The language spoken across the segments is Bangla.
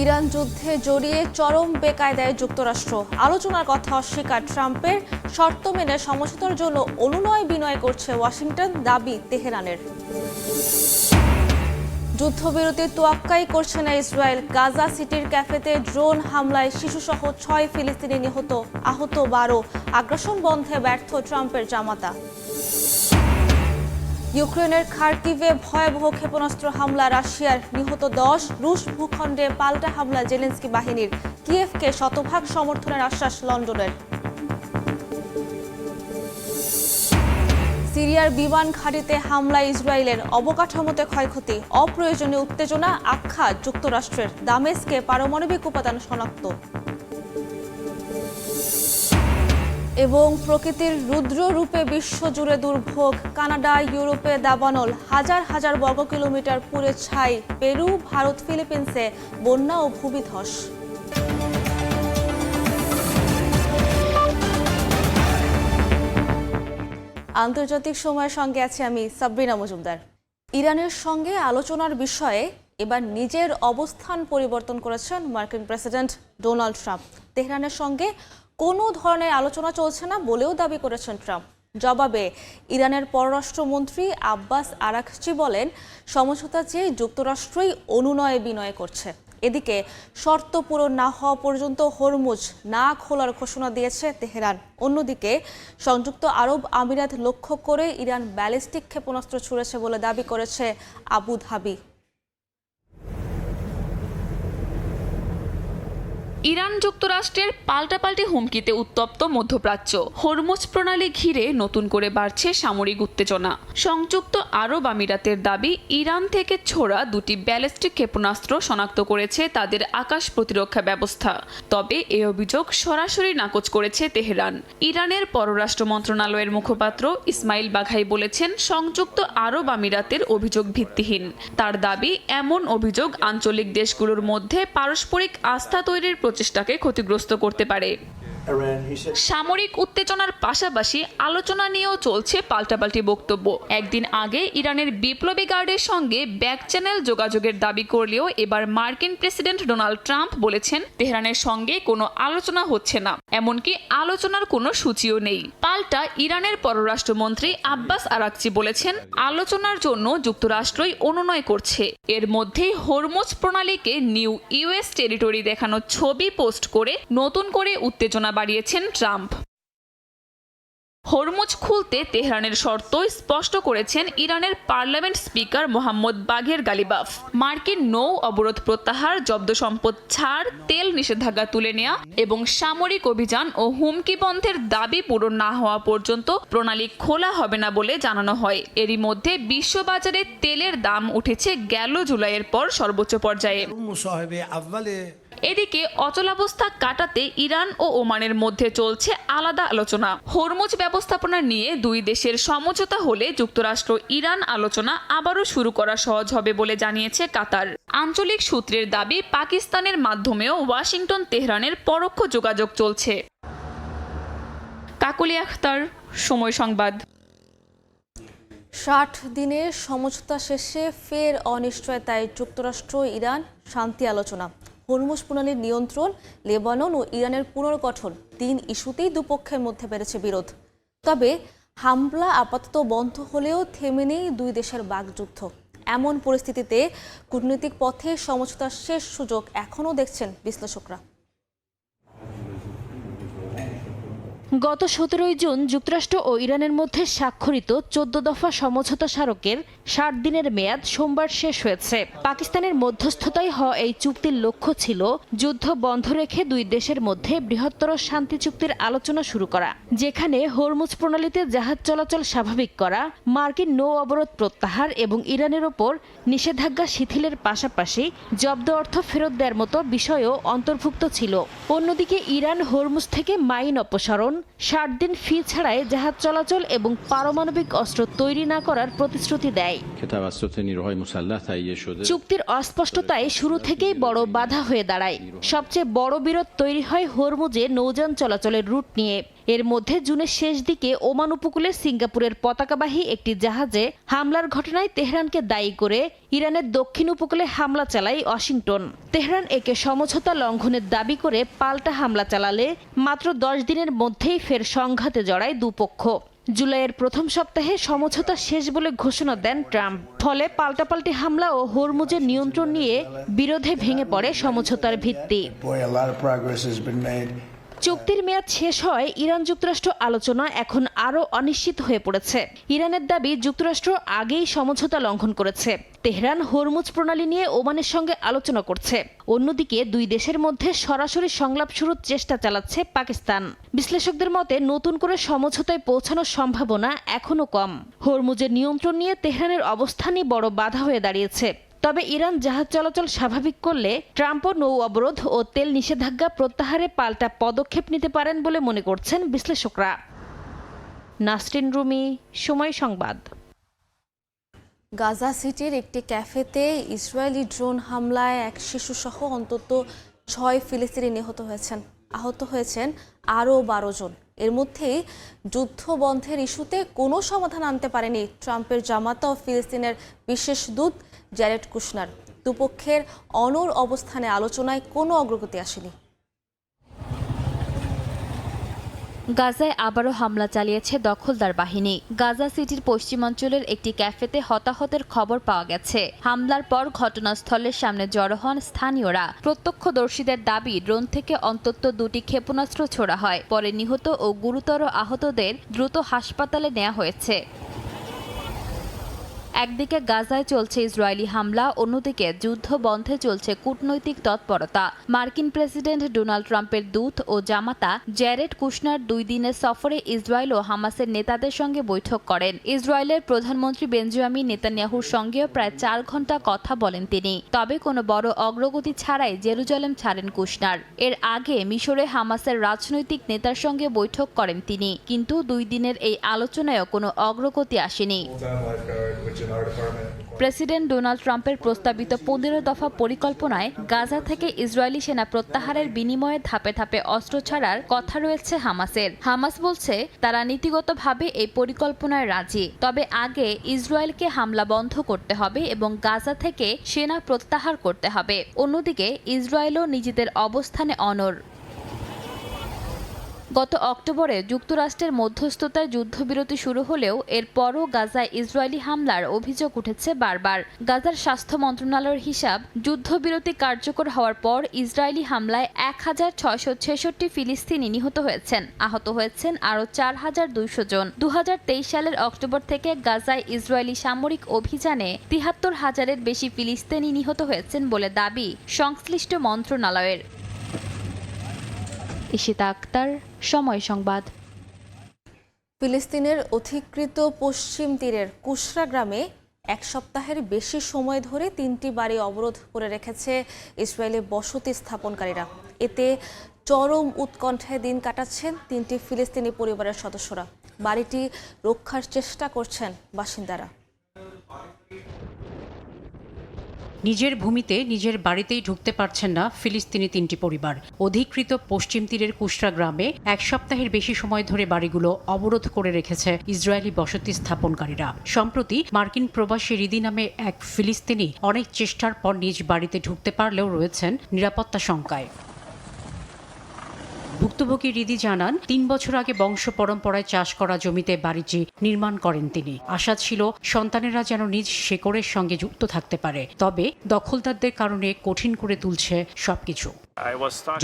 ইরান যুদ্ধে জড়িয়ে চরম বেকায়দায় যুক্তরাষ্ট্র। আলোচনার কথা অস্বীকার ট্রাম্পের। শর্ত মেনে সমঝোতার জন্য অনুনয় বিনয় করছে ওয়াশিংটন, দাবি তেহরানের। যুদ্ধবিরতির তোয়াক্কাই করছে না ইসরায়েল। গাজা সিটির ক্যাফেতে ড্রোন হামলায় শিশুসহ 6 ফিলিস্তিনি নিহত, আহত 12। আগ্রাসন বন্ধে ব্যর্থ ট্রাম্পের জামাতা। ইউক্রেনের খার্কিভে ভয়াবহ ক্ষেপণাস্ত্র হামলা রাশিয়ার, নিহত 10। রুশ ভূখণ্ডে পাল্টা হামলা জেলেনস্কি বাহিনীর। কিয়েভকে শতভাগ সমর্থনের আশ্বাস লন্ডনের। সিরিয়ার বিমান ঘাঁটিতে হামলা ইসরায়েলের, অবকাঠামোতে ক্ষয়ক্ষতি। অপ্রয়োজনীয় উত্তেজনা আখ্যা যুক্তরাষ্ট্রের। দামেস্কে পারমাণবিক উপাদান শনাক্ত। এবং প্রকৃতির রুদ্র রূপে বিশ্বজুড়ে দুর্ভোগ। কানাডা, ইউরোপে দাবানল। হাজার হাজার বর্গ কিলোমিটার পুড়ে ছাই। পেরু, ভারত, ফিলিপিন্সে বন্যা ও ভূমিধস। আন্তর্জাতিক সময়ের সঙ্গে আছি আমি সাবরিনা মজুমদার। ইরানের সঙ্গে আলোচনার বিষয়ে এবার নিজের অবস্থান পরিবর্তন করেছেন মার্কিন প্রেসিডেন্ট ডোনাল্ড ট্রাম্প। তেহরানের সঙ্গে কোনো ধরনের আলোচনা চলছে না বলেও দাবি করেছেন ট্রাম্প। জবাবে ইরানের পররাষ্ট্রমন্ত্রী আব্বাস আরাকচি বলেন, সমঝোতা চেয়ে যুক্তরাষ্ট্রই অনুনয় বিনয় করছে। এদিকে শর্ত পূরণ না হওয়া পর্যন্ত হরমুজ না খোলার ঘোষণা দিয়েছে তেহরান। অন্যদিকে সংযুক্ত আরব আমিরাত লক্ষ্য করে ইরান ব্যালিস্টিক ক্ষেপণাস্ত্র ছুড়েছে বলে দাবি করেছে আবুধাবি। ইরান যুক্তরাষ্ট্রের পাল্টাপাল্টি হুমকিতে উত্তপ্ত মধ্যপ্রাচ্য। হরমুজ প্রণালী ঘিরে নতুন করে বাড়ছে সামরিক উত্তেজনা। সংযুক্ত আরব আমিরাতের দাবি, ইরান থেকে ছোড়া 2টি ব্যালিস্টিক ক্ষেপণাস্ত্র শনাক্ত করেছে তাদের আকাশ প্রতিরক্ষা ব্যবস্থা। তবে এ অভিযোগ সরাসরি নাকচ করেছে তেহরান। ইরানের পররাষ্ট্র মন্ত্রণালয়ের মুখপাত্র ইসমাইল বাঘাই বলেছেন, সংযুক্ত আরব আমিরাতের অভিযোগ ভিত্তিহীন। তার দাবি, এমন অভিযোগ আঞ্চলিক দেশগুলোর মধ্যে পারস্পরিক আস্থা তৈরির প্রচেষ্টাকে ক্ষতিগ্রস্ত করতে পারে। সামরিক উত্তেজনার পাশাপাশি আলোচনা নিয়েও চলছে পাল্টাপাল্টি বক্তব্য। একদিন আগে ইরানের বিপ্লবী গার্ডের সঙ্গে ব্যাক চ্যানেল যোগাযোগের দাবি করলেও এবার মার্কিন প্রেসিডেন্ট ডোনাল্ড ট্রাম্প বলেছেন, তেহরানের সঙ্গে কোনো আলোচনা হচ্ছে না, এমনকি আলোচনার কোনো সূচিও নেই। পাল্টা ইরানের পররাষ্ট্রমন্ত্রী আব্বাস আরাকচি বলেছেন, আলোচনার জন্য যুক্তরাষ্ট্রই অনুনয় করছে। এর মধ্যেই হরমুজ প্রণালীকে নিউ ইউএস টেরিটরি দেখানো ছবি পোস্ট করে নতুন করে উত্তেজনা বাড়িয়েছেন ট্রাম্প। হরমুজ খুলতে তেহরানের শর্ত স্পষ্ট করেছেন ইরানের পার্লামেন্ট স্পিকার মোহাম্মদ বাঘের গালিবাফ। মার্কিন নৌ অবরোধ প্রত্যাহার, জব্দ সম্পদ ছাড়, তেল নিষেধাজ্ঞা তুলে নেওয়া এবং সামরিক অভিযান ও হুমকি বন্ধের দাবি পূরণ না হওয়া পর্যন্ত প্রণালী খোলা হবে না বলে জানানো হয়। এরই মধ্যে বিশ্ববাজারে তেলের দাম উঠেছে গেল জুলাইয়ের পর সর্বোচ্চ পর্যায়ে। এদিকে অচলাবস্থা কাটাতে ইরান ও ওমানের মধ্যে চলছে আলাদা আলোচনা। হরমুজ ব্যবস্থাপনা নিয়ে দুই দেশের সমঝোতা হলে যুক্তরাষ্ট্র ইরান আলোচনা আবারও শুরু করা সহজ হবে বলে জানিয়েছে কাতার। আঞ্চলিক সূত্রের দাবি, পাকিস্তানের মাধ্যমেও ওয়াশিংটন তেহরানের পরোক্ষ যোগাযোগ চলছে। কাকলি আখতার, সময় সংবাদ। 60 দিনের সমঝোতা শেষে ফের অনিশ্চয়তায় যুক্তরাষ্ট্র ইরান শান্তি আলোচনা। হরমুজ প্রণালীর নিয়ন্ত্রণ, লেবানন ও ইরানের পুনর্গঠন, 3 ইস্যুতেই দুপক্ষের মধ্যে বেড়েছে বিরোধ। তবে হামলা আপাতত বন্ধ হলেও থেমে নেই দুই দেশের বাকযুদ্ধ। এমন পরিস্থিতিতে কূটনৈতিক পথে সমঝোতার শেষ সুযোগ এখনও দেখছেন বিশ্লেষকরা। গত 17 জুন যুক্তরাষ্ট্র ও ইরানের মধ্যে স্বাক্ষরিত 14 দফা সমঝোতা স্মারকের 60 দিনের মেয়াদ সোমবার শেষ হয়েছে। পাকিস্তানের মধ্যস্থতায় হওয়া এই চুক্তির লক্ষ্য ছিল যুদ্ধ বন্ধ রেখে দুই দেশের মধ্যে বৃহত্তর শান্তি চুক্তির আলোচনা শুরু করা, যেখানে হরমুজ প্রণালীতে জাহাজ চলাচল স্বাভাবিক করা, মার্কিন নৌ অবরোধ প্রত্যাহার এবং ইরানের ওপর নিষেধাজ্ঞা শিথিলের পাশাপাশি জব্দ অর্থ ফেরত দেওয়ার মতো বিষয়ও অন্তর্ভুক্ত ছিল। অন্যদিকে ইরান হরমুজ থেকে মাইন অপসারণ, 60 দিন ফি ছাড়াই জাহাজ চলাচল এবং পারমাণবিক অস্ত্র তৈরি না করার প্রতিশ্রুতি দেয়। চুক্তির অস্পষ্টতায় শুরু থেকেই বড় বাধা হয়ে দাঁড়ায়। সবচেয়ে বড় বিরোধ তৈরি হয় হরমুজে নৌযান চলাচলের রুট নিয়ে। এর মধ্যে জুনের শেষ দিকে ওমান উপকূলে সিঙ্গাপুরের পতাকাবাহী একটি জাহাজে হামলার ঘটনায় তেহরানকে দায়ী করে ইরানের দক্ষিণ উপকূলে হামলা চালায় ওয়াশিংটন। তেহরান একে সমঝোতা লঙ্ঘনের দাবি করে পাল্টা হামলা চালালে মাত্র 10 দিনের মধ্যেই ফের সংঘাতে জড়ায় দুপক্ষ। জুলাইয়ের প্রথম সপ্তাহে সমঝোতা শেষ বলে ঘোষণা দেন ট্রাম্প। ফলে পাল্টাপাল্টি হামলা ও হরমুজের নিয়ন্ত্রণ নিয়ে বিরোধে ভেঙে পড়ে সমঝোতার ভিত্তি। চুক্তির মেয়াদ শেষ হয় ইরান যুক্তরাষ্ট্র আলোচনা এখন আরও অনিশ্চিত হয়ে পড়েছে। ইরানের দাবি যুক্তরাষ্ট্র আগেই সমঝোতা লঙ্ঘন করেছে। তেহরান হরমুজ প্রণালী নিয়ে ওমানের সঙ্গে আলোচনা করছে। অন্যদিকে দুই দেশের মধ্যে সরাসরি সংলাপ শুরুর চেষ্টা চালাচ্ছে পাকিস্তান। বিশ্লেষকদের মতে নতুন করে সমঝোতায় পৌঁছানোর সম্ভাবনা এখনও কম। হরমুজের নিয়ন্ত্রণ নিয়ে তেহরানের অবস্থানই বড় বাধা হয়ে দাঁড়িয়েছে। তবে ইরান জাহাজ চলাচল স্বাভাবিক করলে ট্রাম্পও নৌ অবরোধ ও তেল নিষেধাজ্ঞা প্রত্যাহারে পাল্টা পদক্ষেপ নিতে পারেন বলে মনে করছেন বিশ্লেষকরা। নাসরিন রুমি, সময় সংবাদ। গাজা সিটির একটি ক্যাফেতে ইসরায়েলি ড্রোন হামলায় এক শিশুসহ অন্তত 6 ফিলিস্তিনি নিহত হয়েছেন। আহত হয়েছেন আরও 12 জন। এর মধ্যেই যুদ্ধ বন্ধের ইস্যুতে কোনো সমাধান আনতে পারেনি ট্রাম্পের জামাতা ও ফিলিস্তিনের বিশেষ দূত জ্যারেড কুশনার। দুপক্ষের অনড় অবস্থানে আলোচনায় কোনো অগ্রগতি আসেনি। গাজায় আবারও হামলা চালিয়েছে দখলদার বাহিনী। গাজা সিটির পশ্চিমাঞ্চলের একটি ক্যাফেতে হতাহতের খবর পাওয়া গেছে। হামলার পর ঘটনাস্থলের সামনে জড়ো হন স্থানীয়রা। প্রত্যক্ষদর্শীদের দাবি ড্রোন থেকে অন্তত 2টি ক্ষেপণাস্ত্র ছোড়া হয়। পরে নিহত ও গুরুতর আহতদের দ্রুত হাসপাতালে নেওয়া হয়েছে। একদিকে গাজায় চলছে ইসরায়েলি হামলা, অন্যদিকে যুদ্ধ বন্ধে চলছে কূটনৈতিক তৎপরতা। মার্কিন প্রেসিডেন্ট ডোনাল্ড ট্রাম্পের দূত ও জামাতা জ্যারেড কুশনার 2 দিনের সফরে ইসরায়েল ও হামাসের নেতাদের সঙ্গে বৈঠক করেন। ইসরায়েলের প্রধানমন্ত্রী বেঞ্জামিন নেতানিয়াহুর সঙ্গেও প্রায় 4 ঘন্টা কথা বলেন তিনি। তবে কোনো বড় অগ্রগতি ছাড়াই জেরুজালেম ছাড়েন কুশনার। এর আগে মিশরে হামাসের রাজনৈতিক নেতার সঙ্গে বৈঠক করেন তিনি, কিন্তু 2 দিনের এই আলোচনায়ও কোনো অগ্রগতি আসেনি। প্রেসিডেন্ট ডোনাল্ড ট্রাম্পের প্রস্তাবিত 15 দফা পরিকল্পনায় গাজা থেকে ইসরায়েলি সেনা প্রত্যাহারের বিনিময়ে ধাপে ধাপে অস্ত্র ছাড়ার কথা রয়েছে হামাসের। হামাস বলছে তারা নীতিগতভাবে এই পরিকল্পনায় রাজি, তবে আগে ইসরায়েলকে হামলা বন্ধ করতে হবে এবং গাজা থেকে সেনা প্রত্যাহার করতে হবে। অন্যদিকে ইসরায়েলও নিজেদের অবস্থানে অনড়। গত অক্টোবরে যুক্তরাষ্ট্রের মধ্যস্থতায় যুদ্ধবিরতি শুরু হলেও এরপরও গাজায় ইসরায়েলি হামলার অভিযোগ উঠেছে বারবার। গাজার স্বাস্থ্য মন্ত্রণালয়ের হিসাব, যুদ্ধবিরতি কার্যকর হওয়ার পর ইসরায়েলি হামলায় 1666 ফিলিস্তিনি নিহত হয়েছেন। আহত হয়েছেন আরও 4200 জন। 2023 সালের অক্টোবর থেকে গাজায় ইসরায়েলি সামরিক অভিযানে 73,000-এর বেশি ফিলিস্তিনি নিহত হয়েছেন বলে দাবি সংশ্লিষ্ট মন্ত্রণালয়ের। ইশিতা আক্তার, সময় সংবাদ। ফিলিস্তিনের অধিকৃত পশ্চিম তীরের কুশরা গ্রামে 1 সপ্তাহের বেশি সময় ধরে 3টি বাড়ি অবরোধ করে রেখেছে ইসরায়েলি বসতি স্থাপনকারীরা। এতে চরম উৎকণ্ঠায় দিন কাটাচ্ছেন 3টি ফিলিস্তিনি পরিবারের সদস্যরা। বাড়িটি রক্ষার চেষ্টা করছেন বাসিন্দারা। নিজের ভূমিতে নিজের বাড়িতেই ঢুকতে পারছেন না ফিলিস্তিনি 3টি পরিবার। অধিকৃত পশ্চিম তীরের কুশরা গ্রামে 1 সপ্তাহের বেশি সময় ধরে বাড়িগুলো অবরোধ করে রেখেছে ইসরায়েলি বসতি স্থাপনকারীরা। সম্প্রতি মার্কিন প্রবাসী রিদি নামে এক ফিলিস্তিনি অনেক চেষ্টার পর নিজ বাড়িতে ঢুকতে পারলেও রয়েছেন নিরাপত্তা শঙ্কায়। ভুক্তভোগী রিদি জানান, 3 বছর আগে বংশ পরম্পরায় চাষ করা জমিতে বাড়িটি নির্মাণ করেন তিনি। আশা ছিল সন্তানেরা যেন নিজ শেকড়ের সঙ্গে যুক্ত থাকতে পারে, তবে দখলদারদের কারণে কঠিন করে তুলছে সবকিছু।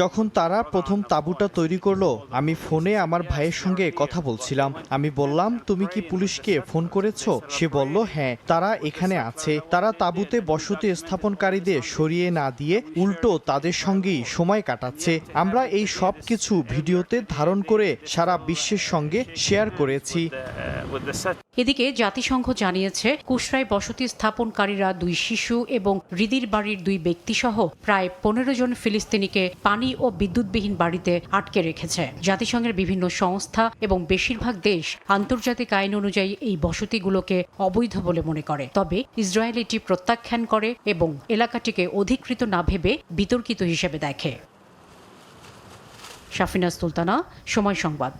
যখন তারা প্রথম তাঁবুটা তৈরি করলো, আমি ফোনে আমার ভাইয়ের সঙ্গে কথা বলছিলাম। আমি বললাম, তুমি কি পুলিশকে ফোন করেছো? সে বলল, হ্যাঁ, তারা এখানে আছে। তারা তাঁবুতে বসতি স্থাপনকারীদের সরিয়ে না দিয়ে উল্টো তাদের সঙ্গেই সময় কাটাচ্ছে। আমরা এই সব কিছু ভিডিওতে ধারণ করে সারা বিশ্বের সঙ্গে শেয়ার করেছি। এদিকে জাতিসংঘ জানিয়েছে, কুশরায় বসতি স্থাপনকারীরা 2 শিশু এবং রিদির বাড়ির 2 ব্যক্তিসহ প্রায় 15 জন ফিলিস্তিনিকে পানি ও বিদ্যুৎবিহীন বাড়িতে আটকে রেখেছে। জাতিসংঘের বিভিন্ন সংস্থা এবং বেশিরভাগ দেশ আন্তর্জাতিক আইন অনুযায়ী এই বসতিগুলোকে অবৈধ বলে মনে করে। তবে ইসরায়েল এটি প্রত্যাখ্যান করে এবং এলাকাটিকে অধিকৃত না ভেবে বিতর্কিত হিসেবে দেখে। শাফিনা সুলতানা, সময় সংবাদ।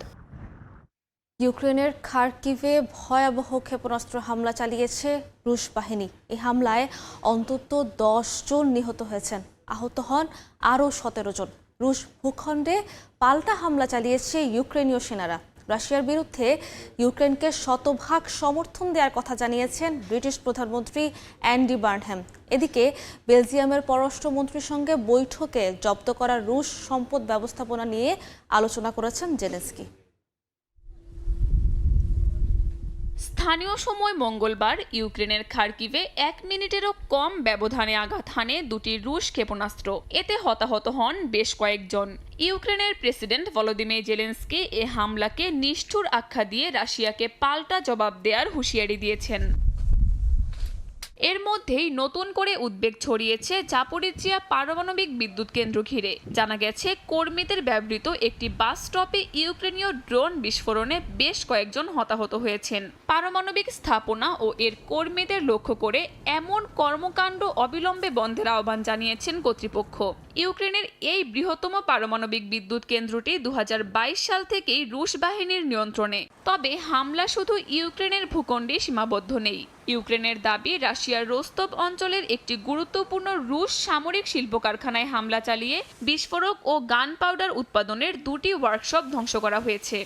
ইউক্রেনের খার্কিভে ভয়াবহ ক্ষেপণাস্ত্র হামলা চালিয়েছে রুশ বাহিনী। এই হামলায় অন্তত 10 জন নিহত হয়েছেন, আহত হন আরও 17 জন। রুশ ভূখণ্ডে পাল্টা হামলা চালিয়েছে ইউক্রেনীয় সেনারা। রাশিয়ার বিরুদ্ধে ইউক্রেনকে শতভাগ সমর্থন দেওয়ার কথা জানিয়েছেন ব্রিটিশ প্রধানমন্ত্রী অ্যান্ডি বার্নহ্যাম। এদিকে বেলজিয়ামের পররাষ্ট্রমন্ত্রীর সঙ্গে বৈঠকে জব্দ করা রুশ সম্পদ ব্যবস্থাপনা নিয়ে আলোচনা করেছেন জেলেনস্কি। স্থানীয় সময় মঙ্গলবার ইউক্রেনের খার্কিভে 1 মিনিটেরও কম ব্যবধানে আঘাত হানে দুটি রুশ ক্ষেপণাস্ত্র। এতে হতাহত হন বেশ কয়েকজন। ইউক্রেনের প্রেসিডেন্ট ভলোদিমির জেলেনস্কি এ হামলাকে নিষ্ঠুর আখ্যা দিয়ে রাশিয়াকে পাল্টা জবাব দেওয়ার হুঁশিয়ারি দিয়েছেন। এর মধ্যেই নতুন করে উদ্বেগ ছড়িয়েছে জাপোরিজিয়া পারমাণবিক বিদ্যুৎ কেন্দ্র ঘিরে। জানা গেছে, কর্মীদের ব্যবহৃত একটি বাস স্টপে ইউক্রেনীয় ড্রোন বিস্ফোরণে বেশ কয়েকজন হতাহত হয়েছেন। পারমাণবিক স্থাপনা ও এর কর্মীদের লক্ষ্য করে এমন কর্মকাণ্ড অবিলম্বে বন্ধের আহ্বান জানিয়েছেন কর্তৃপক্ষ। ইউক্রেনের এই বৃহত্তম পারমাণবিক বিদ্যুৎ কেন্দ্রটি 2022 সাল থেকেই রুশ বাহিনীর নিয়ন্ত্রণে। তবে হামলা শুধু ইউক্রেনের ভূখণ্ডে সীমাবদ্ধ নেই। ইউক্রেনের দাবি, রাশিয়ার রোস্তভ অঞ্চলের একটি গুরুত্বপূর্ণ রুশ সামরিক শিল্প কারখানায় হামলা চালিয়ে বিস্ফোরক ও গান পাউডার উৎপাদনের 2টি ওয়ার্কশপ ধ্বংস করা হয়েছে।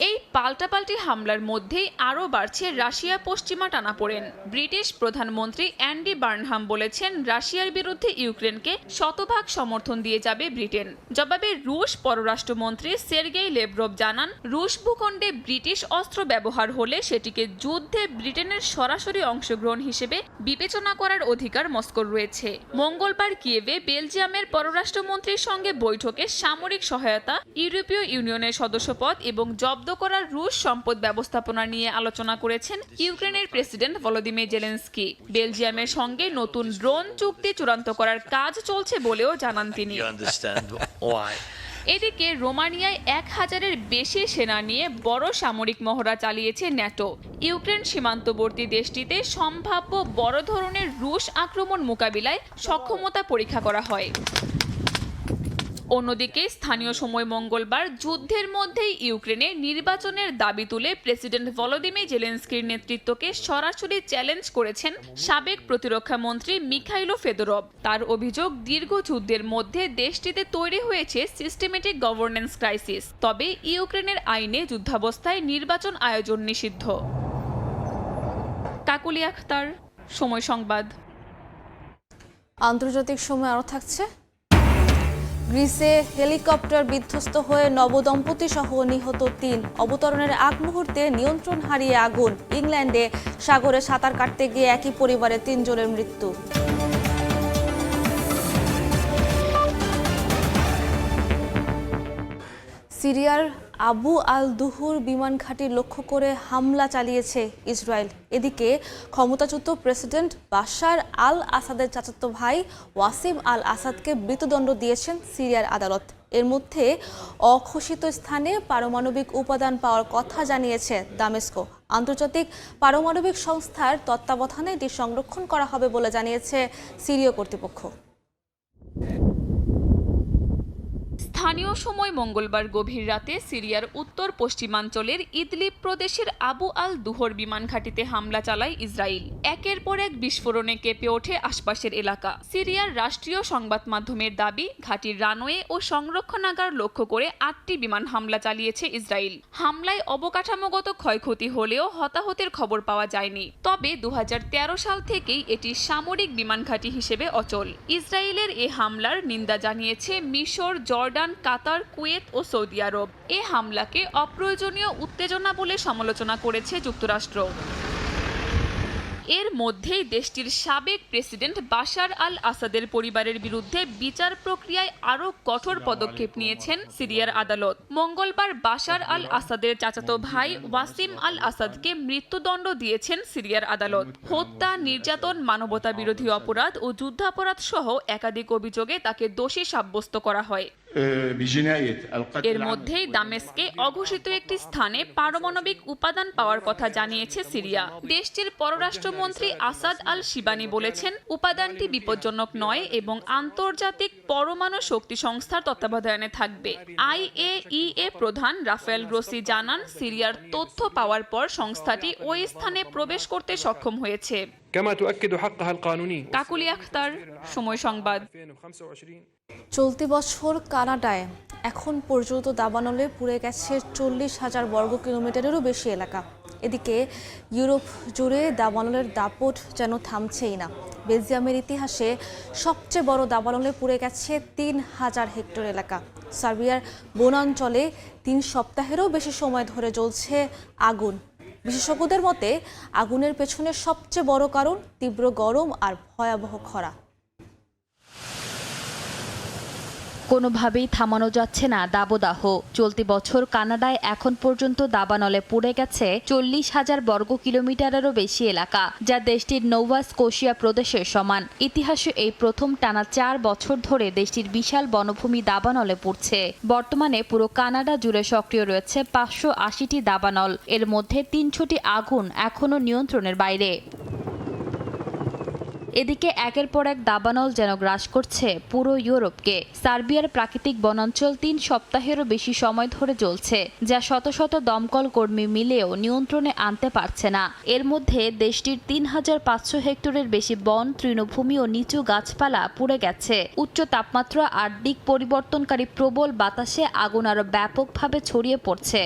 এই পাল্টাপাল্টি হামলার মধ্যেই আরও বাড়ছে রাশিয়া পশ্চিমা টানাপোড়েন। ব্রিটিশ প্রধানমন্ত্রী অ্যান্ডি বার্নহাম বলেছেন, রাশিয়ার বিরুদ্ধে ইউক্রেনকে শতভাগ সমর্থন দিয়ে যাবে ব্রিটেন। জবাবে রুশ পররাষ্ট্রমন্ত্রী সের্গেই লেভরভ জানান, রুশ ভূখণ্ডে ব্রিটিশ অস্ত্র ব্যবহার হলে সেটিকে যুদ্ধে ব্রিটেনের সরাসরি অংশগ্রহণ হিসেবে বিবেচনা করার অধিকার মস্কোর রয়েছে। মঙ্গলবার কিয়েভে বেলজিয়ামের পররাষ্ট্রমন্ত্রীর সঙ্গে বৈঠকে সামরিক সহায়তা, ইউরোপীয় ইউনিয়নের সদস্যপদ এবং জব্দ করা রুশ সম্পদ ব্যবস্থাপনা নিয়ে আলোচনা করেছেন ইউক্রেনের প্রেসিডেন্ট ভলোদিমির জেলেনস্কি। বেলজিয়ামের সঙ্গে নতুন ড্রোন চুক্তি চূড়ান্ত করার কাজ চলছে বলেও জানান তিনি। এদিকে রোমানিয়ায় 1000-এর বেশি সেনা নিয়ে বড় সামরিক মহড়া চালিয়েছে ন্যাটো। ইউক্রেন সীমান্তবর্তী দেশটিতে সম্ভাব্য বড় ধরনের রুশ আক্রমণ মোকাবিলায় সক্ষমতা পরীক্ষা করা হয়। অন্যদিকে স্থানীয় সময় মঙ্গলবার যুদ্ধের মধ্যেই ইউক্রেনে নির্বাচনের দাবি তুলে প্রেসিডেন্ট ভলোদিমির জেলেনস্কির নেতৃত্বকে সরাসরি চ্যালেঞ্জ করেছেন সাবেক প্রতিরক্ষা মন্ত্রী মিখাইলো ফেদোরভ। তার অভিযোগ, দীর্ঘ যুদ্ধের মধ্যে দেশটিতে তৈরি হয়েছে সিস্টেমেটিক গভর্নেন্স ক্রাইসিস। তবে ইউক্রেনের আইনে যুদ্ধাবস্থায় নির্বাচন আয়োজন নিষিদ্ধ। কাকুলি আখতার, সময় সংবাদ। আন্তর্জাতিক সময় আরও থাকছে। গ্রিসে হেলিকপ্টার বিধ্বস্ত হয়ে নবদম্পতি সহ নিহত 3। অবতরণের আগ মুহূর্তে নিয়ন্ত্রণ হারিয়ে আগুন। ইংল্যান্ডে সাগরে সাঁতার কাটতে গিয়ে একই পরিবারে 3 জনের মৃত্যু। সিরিয়ার আবু আল দুহুর বিমান ঘাঁটি লক্ষ্য করে হামলা চালিয়েছে ইসরায়েল। এদিকে ক্ষমতাচ্যুত প্রেসিডেন্ট বাশার আল আসাদের চাচাতো ভাই ওয়াসিম আল আসাদকে মৃত্যুদণ্ড দিয়েছেন সিরিয়ার আদালত। এর মধ্যে অঘোষিত স্থানে পারমাণবিক উপাদান পাওয়ার কথা জানিয়েছে দামেস্কো। আন্তর্জাতিক পারমাণবিক সংস্থার তত্ত্বাবধানে এটি সংরক্ষণ করা হবে বলে জানিয়েছে সিরীয় কর্তৃপক্ষ। স্থানীয় সময় মঙ্গলবার গভীর রাতে সিরিয়ার উত্তর পশ্চিমাঞ্চলের ইদলিব প্রদেশের আবু আল দুহর বিমান ঘাঁটিতে হামলা চালায় ইসরায়েল। একের পর এক বিস্ফোরণে কেঁপে ওঠে আশপাশের এলাকা। সিরিয়ার রাষ্ট্রীয় সংবাদ মাধ্যমের দাবি, ঘাঁটির রানওয়ে ও সংরক্ষণাগার লক্ষ্য করে 8টি বিমান হামলা চালিয়েছে ইসরায়েল। হামলায় অবকাঠামোগত ক্ষয়ক্ষতি হলেও হতাহতের খবর পাওয়া যায়নি। তবে 2013 সাল থেকেই এটি সামরিক বিমান ঘাঁটি হিসেবে অচল। ইসরায়েলের এ হামলার নিন্দা জানিয়েছে মিশর, জর্ডান, কাতার, কুয়েত ও সৌদি আরব। এ হামলাকে অপ্রয়োজনীয় উত্তেজনা বলে সমালোচনা করেছে যুক্তরাষ্ট্র। এর মধ্যেই দেশটির সাবেক প্রেসিডেন্ট বাশার আল আসাদের পরিবারের বিরুদ্ধে বিচার প্রক্রিয়ায় আরও কঠোর পদক্ষেপ নিয়েছেন সিরিয়ার আদালত। মঙ্গলবার বাশার আল আসাদের চাচাতো ভাই ওয়াসিম আল আসাদকে মৃত্যুদণ্ড দিয়েছেন সিরিয়ার আদালত। হত্যা, নির্যাতন, মানবতা বিরোধী অপরাধ ও যুদ্ধাপরাধ সহ একাধিক অভিযোগে তাকে দোষী সাব্যস্ত করা হয়। بجناية القتل এর মধ্যেই দামেস্কে অঘোষিত একটি স্থানে পারমাণবিক উপাদান পাওয়ার কথা জানিয়েছে সিরিয়া। দেশটির পররাষ্ট্রমন্ত্রী আসাদ আল শিবানি বলেছেন, উপাদানটি বিপজ্জনক নয় এবং আন্তর্জাতিক পরমাণু শক্তি সংস্থার তত্ত্বাবধানে থাকবে। IAEA প্রধান রাফায়েল গ্রোসি জানান, সিরিয়ার তথ্য পাওয়ার পর সংস্থাটি ওই স্থানে প্রবেশ করতে সক্ষম হয়েছে। كما تؤكد حقها القانوني. কাকুলি আখতার, সময় সংবাদ। 2025 চলতি বছর কানাডায় এখন পর্যন্ত দাবানলে পুড়ে গেছে 40,000 বর্গ কিলোমিটারেরও বেশি এলাকা। এদিকে ইউরোপ জুড়ে দাবানলের দাপট যেন থামছেই না। বেলজিয়ামের ইতিহাসে সবচেয়ে বড় দাবানলে পুড়ে গেছে 3,000 হেক্টর এলাকা। সার্বিয়ার বনাঞ্চলে 3 সপ্তাহেরও বেশি সময় ধরে জ্বলছে আগুন। বিশেষজ্ঞদের মতে আগুনের পেছনে সবচেয়ে বড় কারণ তীব্র গরম আর ভয়াবহ খরা। কোনোভাবেই থামানো যাচ্ছে না দাবদাহ। চলতি বছর কানাডায় এখন পর্যন্ত দাবানলে পুড়ে গেছে 40,000 বর্গ কিলোমিটারেরও বেশি এলাকা, যা দেশটির নোভা স্কোশিয়া প্রদেশের সমান। ইতিহাসে এই প্রথম টানা 4 বছর ধরে দেশটির বিশাল বনভূমি দাবানলে পুড়ছে। বর্তমানে পুরো কানাডা জুড়ে সক্রিয় রয়েছে 580টি দাবানল। এর মধ্যে 300টি আগুন এখনও নিয়ন্ত্রণের বাইরে। এদিকে একের পর এক দাবানল যেন গ্রাস করছে পুরো ইউরোপকে। সার্বিয়ার প্রাকৃতিক বনাঞ্চল 3 সপ্তাহেরও বেশি সময় ধরে জ্বলছে, যা শত শত দমকল কর্মী মিলেও নিয়ন্ত্রণে আনতে পারছে না। এর মধ্যে দেশটির 3,500 হেক্টরের বেশি বন, তৃণভূমি ও নিচু গাছপালা পুড়ে গেছে। উচ্চ তাপমাত্রা আর দিক পরিবর্তনকারী প্রবল বাতাসে আগুন আরও ব্যাপকভাবে ছড়িয়ে পড়ছে।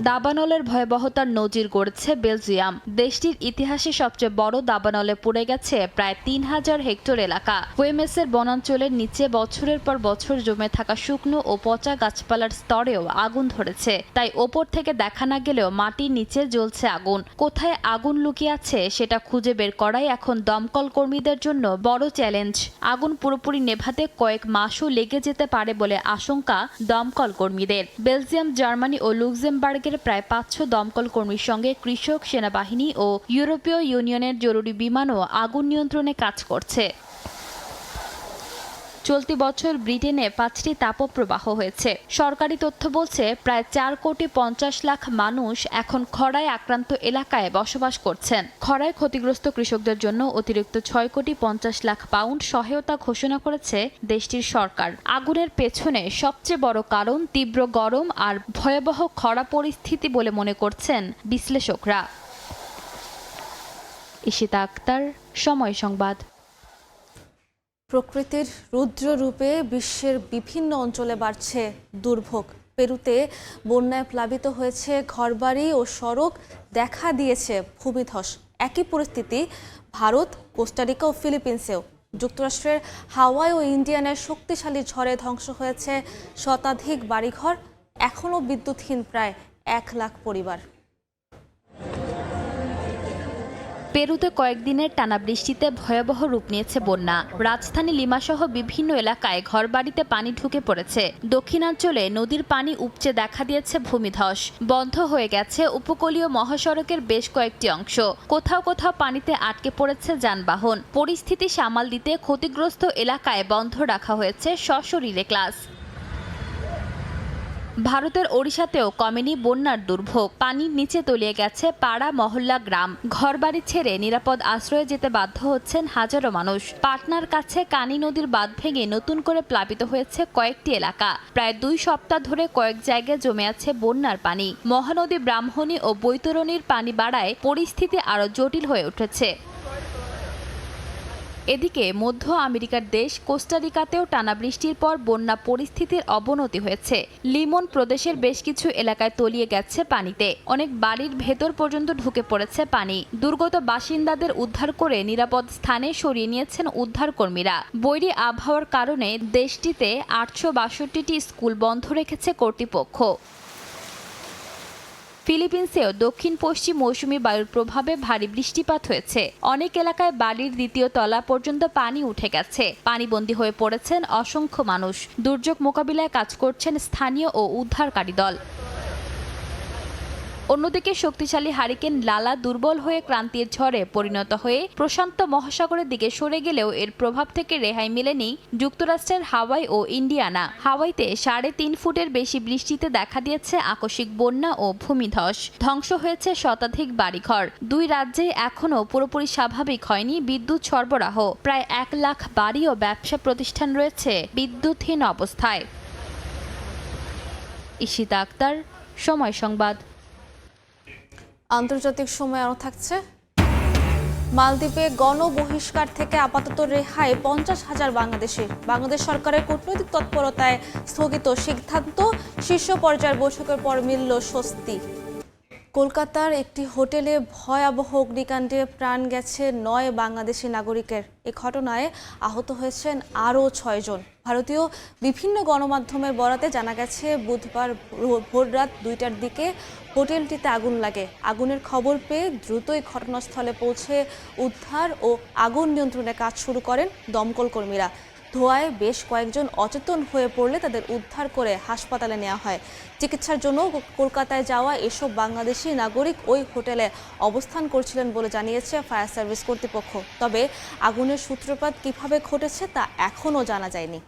দাবানলের ভয়াবহতার নজির গড়েছে বেলজিয়াম। দেশটির ইতিহাসে সবচেয়ে বড় দাবানলে পুড়ে গেছে প্রায় 3,000 হেক্টর এলাকা। ওয়েমেসের বনাঞ্চলের নিচে বছরের পর বছর জমে থাকা শুকনো ও পচা গাছপালার স্তরেও আগুন ধরেছে। তাই ওপর থেকে দেখা না গেলেও মাটির নিচে জ্বলছে আগুন। কোথায় আগুন লুকিয়ে আছে সেটা খুঁজে বের করাই এখন দমকল কর্মীদের জন্য বড় চ্যালেঞ্জ। আগুন পুরোপুরি নেভাতে কয়েক মাসও লেগে যেতে পারে বলে আশঙ্কা দমকল কর্মীদের। বেলজিয়াম, জার্মানি ও লুক্সেমবার্গের প্রায় 500 দমকল কর্মীর সঙ্গে কৃষক, সেনাবাহিনী ও ইউরোপীয় ইউনিয়নের জরুরি বিমানও আগুন নিয়ন্ত্রণে কাজ করছে। চলতি বছর ব্রিটেনে 5টি তাপপ্রবাহ হয়েছে। সরকারি তথ্য বলছে প্রায় 4,50,00,000 মানুষ এখন খরায় আক্রান্ত এলাকায় বসবাস করছেন। খরায় ক্ষতিগ্রস্ত কৃষকদের জন্য অতিরিক্ত 6,50,00,000 পাউন্ড সহায়তা ঘোষণা করেছে দেশটির সরকার। আগুনের পেছনে সবচেয়ে বড় কারণ তীব্র গরম আর ভয়াবহ খরা পরিস্থিতি বলে মনে করছেন বিশ্লেষকরা। ইশিতা আক্তার, সময় সংবাদ। প্রকৃতির রুদ্র রূপে বিশ্বের বিভিন্ন অঞ্চলে বাড়ছে দুর্ভোগ। পেরুতে বন্যায় প্লাবিত হয়েছে ঘরবাড়ি ও সড়ক, দেখা দিয়েছে ভূমিধস। একই পরিস্থিতি ভারত, কোস্টারিকা ও ফিলিপিন্সেও। যুক্তরাষ্ট্রের হাওয়াই ও ইন্ডিয়ানের শক্তিশালী ঝড়ে ধ্বংস হয়েছে শতাধিক বাড়িঘর। এখনও বিদ্যুৎহীন প্রায় 1 লাখ পরিবার। পেরুতে কয়েকদিনের টানা বৃষ্টিতে ভয়াবহ রূপ নিয়েছে বন্যা। রাজধানী লিমাসহ বিভিন্ন এলাকায় ঘরবাড়িতে পানি ঢুকে পড়েছে। দক্ষিণাঞ্চলে নদীর পানি উপচে দেখা দিয়েছে ভূমিধস। বন্ধ হয়ে গেছে উপকূলীয় মহাসড়কের বেশ কয়েকটি অংশ। কোথাও কোথাও পানিতে আটকে পড়েছে যানবাহন। পরিস্থিতি সামাল দিতে ক্ষতিগ্রস্ত এলাকায় বন্ধ রাখা হয়েছে সশরীরে ক্লাস। ভারতের ওড়িশাতেও কমেনি বন্যার দুর্ভোগ। পানির নিচে তলিয়ে গেছে পাড়া, মহল্লা, গ্রাম। ঘরবাড়ি ছেড়ে নিরাপদ আশ্রয়ে যেতে বাধ্য হচ্ছেন হাজারো মানুষ। পাটনার কাছে কানি নদীর বাঁধ ভেঙে নতুন করে প্লাবিত হয়েছে কয়েকটি এলাকা। প্রায় 2 সপ্তাহ ধরে কয়েক জায়গায় জমে আছে বন্যার পানি। মহানদী ব্রাহ্মণী ও বৈতরণীর পানি বাড়ায় পরিস্থিতি আরও জটিল হয়ে উঠেছে। এদিকে মধ্য আমেরিকার দেশ কোস্টারিকাতেও টানা বৃষ্টির পর বন্যা পরিস্থিতির অবনতি হয়েছে। লিমন প্রদেশের বেশ কিছু এলাকায় তলিয়ে গেছে পানিতে। অনেক বাড়ির ভেতর পর্যন্ত ঢুকে পড়েছে পানি। দুর্গত বাসিন্দাদের উদ্ধার করে নিরাপদ স্থানে সরিয়ে নিয়েছেন উদ্ধারকর্মীরা। বৈরী আবহাওয়ার কারণে দেশটিতে 862টি স্কুল বন্ধ রেখেছে কর্তৃপক্ষ। ফিলিপিন্সেও দক্ষিণ পশ্চিম মৌসুমী বায়ুর প্রভাবে ভারী বৃষ্টিপাত হয়েছে। অনেক এলাকায় বাড়ির 2য় তলা পর্যন্ত পানি উঠে গেছে। পানিবন্দী হয়ে পড়েছেন অসংখ্য মানুষ। দুর্যোগ মোকাবিলায় কাজ করছেন স্থানীয় ও উদ্ধারকারী দল। অন্যদিকে শক্তিশালী হারিকেন লালা দুর্বল হয়ে ক্রান্তির ঝড়ে পরিণত হয়ে প্রশান্ত মহাসাগরের দিকে সরে গেলেও এর প্রভাব থেকে রেহাই মেলেনি যুক্তরাষ্ট্রের হাওয়াই ও ইন্ডিয়ানা। হাওয়াইতে 3.5 ফুটের বেশি বৃষ্টিতে দেখা দিয়েছে আকস্মিক বন্যা ও ভূমিধস। ধ্বংস হয়েছে শতাধিক বাড়িঘর। দুই রাজ্যে এখনও পুরোপুরি স্বাভাবিক হয়নি বিদ্যুৎ সরবরাহ। প্রায় 1 লাখ বাড়ি ও ব্যবসা প্রতিষ্ঠান রয়েছে বিদ্যুৎহীন অবস্থায়। ঈশিতা আক্তার, সময় সংবাদ। আন্তর্জাতিক সময় আরও থাকছে। মালদ্বীপে গণবহিষ্কার থেকে আপাতত রেহাই 50,000 বাংলাদেশি। বাংলাদেশ সরকারের কূটনৈতিক তৎপরতায় স্থগিত সিদ্ধান্ত, শীর্ষ পর্যায়ের বৈঠকের পর মিলল স্বস্তি। কলকাতার একটি হোটেলে ভয়াবহ অগ্নিকাণ্ডে প্রাণ গেছে 9 বাংলাদেশি নাগরিকের। এ ঘটনায় আহত হয়েছেন আরও 6 জন। ভারতীয় বিভিন্ন গণমাধ্যমের বরাতে জানা গেছে বুধবার ভোররাত 2টার দিকে হোটেলটিতে আগুন লাগে। আগুনের খবর পেয়ে দ্রুতই ঘটনাস্থলে পৌঁছে উদ্ধার ও আগুন নিয়ন্ত্রণে কাজ শুরু করেন দমকল কর্মীরা। ধোঁয়ায় বেশ কয়েকজন অচেতন হয়ে পড়লে তাদের উদ্ধার করে হাসপাতালে নেওয়া হয়। চিকিৎসার জন্য কলকাতায় যাওয়া এসব বাংলাদেশি নাগরিক ওই হোটেলে অবস্থান করছিলেন বলে জানিয়েছে ফায়ার সার্ভিস কর্তৃপক্ষ। তবে আগুনের সূত্রপাত কিভাবে ঘটেছে তা এখনও জানা যায়নি।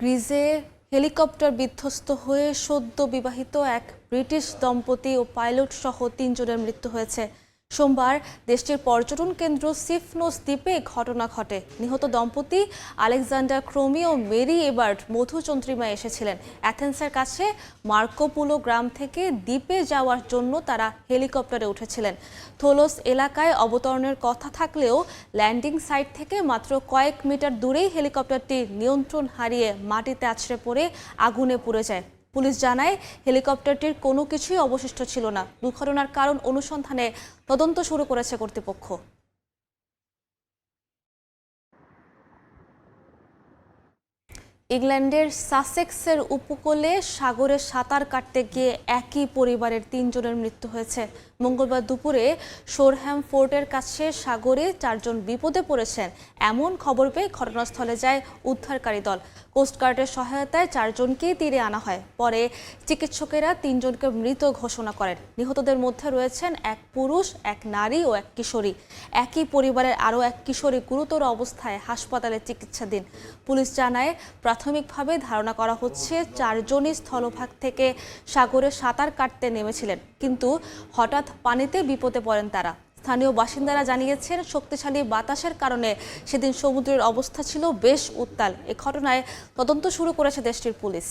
গ্রিসে হেলিকপ্টার বিধ্বস্ত হয়ে সদ্য বিবাহিত এক ব্রিটিশ দম্পতি ও পাইলট সহ 3 জনের মৃত্যু হয়েছে। সোমবার দেশটির পর্যটন কেন্দ্র সিফনোস দ্বীপে ঘটনা ঘটে। নিহত দম্পতি আলেকজান্ডার ক্রোমি ও মেরি এবার্ট মধুচন্দ্রিমায় এসেছিলেন। অ্যাথেন্সের কাছে মার্কোপুলো গ্রাম থেকে দ্বীপে যাওয়ার জন্য তারা হেলিকপ্টারে উঠেছিলেন। থোলোস এলাকায় অবতরণের কথা থাকলেও ল্যান্ডিং সাইট থেকে মাত্র কয়েক মিটার দূরেই হেলিকপ্টারটি নিয়ন্ত্রণ হারিয়ে মাটিতে আছড়ে পড়ে আগুনে পুড়ে যায়। পুলিশ জানায় হেলিকপ্টারটির কোনো কিছুই অবশিষ্ট ছিল না। দুর্ঘটনার কারণ অনুসন্ধানে তদন্ত শুরু করেছে কর্তৃপক্ষ। ইংল্যান্ডের সাসেক্সের উপকূলে সাগরে সাঁতার কাটতে গিয়ে একই পরিবারের 3 জনের মৃত্যু হয়েছে। মঙ্গলবার দুপুরে শোরহ্যাম ফোর্টের কাছে সাগরে 4 জন বিপদে পড়েছেন এমন খবর পেয়ে ঘটনাস্থলে যায় উদ্ধারকারী দল। কোস্টগার্ডের সহায়তায় 4 জনকেই তীরে আনা হয়। পরে চিকিৎসকেরা 3 জনকে মৃত ঘোষণা করেন। নিহতদের মধ্যে রয়েছেন এক পুরুষ, এক নারী ও এক কিশোরী। একই পরিবারের আরও এক কিশোরী গুরুতর অবস্থায় হাসপাতালে চিকিৎসাধীন। পুলিশ জানায় প্রাথমিকভাবে ধারণা করা হচ্ছে 4 জনই স্থলভাগ থেকে সাগরে সাঁতার কাটতে নেমেছিলেন, কিন্তু হঠাৎ পানিতে বিপদে পড়েন তারা। স্থানীয় বাসিন্দারা জানিয়েছেন শক্তিশালী বাতাসের কারণে সেদিন সমুদ্রের অবস্থা ছিল বেশ উত্তাল। এ ঘটনায় তদন্ত শুরু করেছে দেশটির পুলিশ।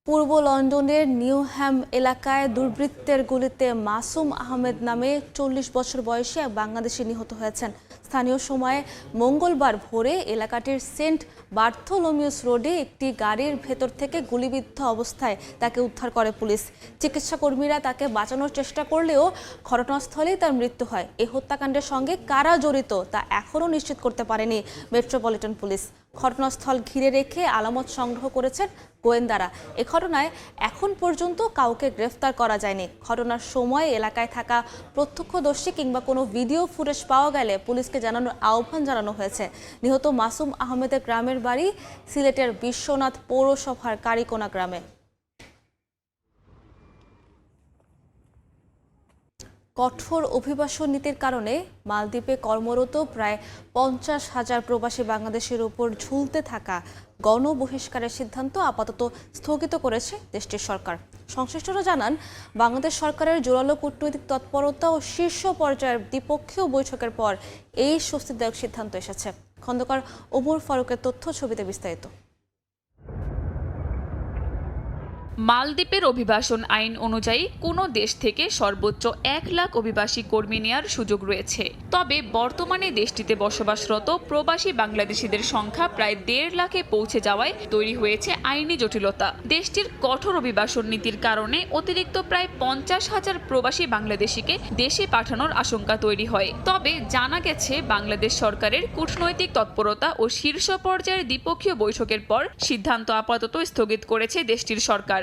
পূর্ব লন্ডনের নিউহ্যাম এলাকায় দুর্বৃত্তের গুলিতে মাসুম আহমেদ নামে 40 বছর বয়সী এক বাংলাদেশি নিহত হয়েছেন। স্থানীয় সময় মঙ্গলবার ভোরে এলাকাটির সেন্ট বার্থোলোমিউস রোডে একটি গাড়ির ভেতর থেকে গুলিবিদ্ধ অবস্থায় তাকে উদ্ধার করে পুলিশ। চিকিৎসা কর্মীরা তাকে বাঁচানোর চেষ্টা করলেও ঘটনাস্থলেই তার মৃত্যু হয়। এই হত্যাকাণ্ডের সঙ্গে কারা জড়িত তা এখনও নিশ্চিত করতে পারেনি মেট্রোপলিটন পুলিশ। ঘটনাস্থল ঘিরে রেখে আলামত সংগ্রহ করেছেন গোয়েন্দারা। এ ঘটনায় এখন পর্যন্ত কাউকে গ্রেফতার করা যায়নি। ঘটনার সময় এলাকায় থাকা প্রত্যক্ষদর্শী কিংবা কোনো ভিডিও ফুটেজ পাওয়া গেলে পুলিশকে জানানোর আহ্বান জানানো হয়েছে। নিহত মাসুম আহমেদের গ্রামের বাড়ি সিলেটের বিশ্বনাথ পৌরসভার কারিকোনা গ্রামে। কঠোর অভিবাসন নীতির কারণে মালদ্বীপে কর্মরত প্রায় 50,000 প্রবাসী বাংলাদেশের উপর ঝুলতে থাকা গণবহিষ্কারের সিদ্ধান্ত আপাতত স্থগিত করেছে দেশটির সরকার। সংশ্লিষ্টরা জানান, বাংলাদেশ সরকারের জোরালো কূটনৈতিক তৎপরতা ও শীর্ষ পর্যায়ের দ্বিপক্ষীয় বৈঠকের পর এই স্বস্তিদায়ক সিদ্ধান্ত এসেছে। খন্দকার ওমর ফারুকের তথ্য, ছবিতে বিস্তারিত। মালদ্বীপের অভিবাসন আইন অনুযায়ী কোনো দেশ থেকে সর্বোচ্চ 1 লাখ অভিবাসী কর্মী নেওয়ার সুযোগ রয়েছে। তবে বর্তমানে দেশটিতে বসবাসরত প্রবাসী বাংলাদেশিদের সংখ্যা প্রায় 1.5 লাখে পৌঁছে যাওয়ায় তৈরি হয়েছে আইনি জটিলতা। দেশটির কঠোর অভিবাসন নীতির কারণে অতিরিক্ত প্রায় 50,000 প্রবাসী বাংলাদেশিকে দেশে পাঠানোর আশঙ্কা তৈরি হয়। তবে জানা গেছে বাংলাদেশ সরকারের কূটনৈতিক তৎপরতা ও শীর্ষ পর্যায়ের দ্বিপক্ষীয় বৈঠকের পর সিদ্ধান্ত আপাতত স্থগিত করেছে দেশটির সরকার।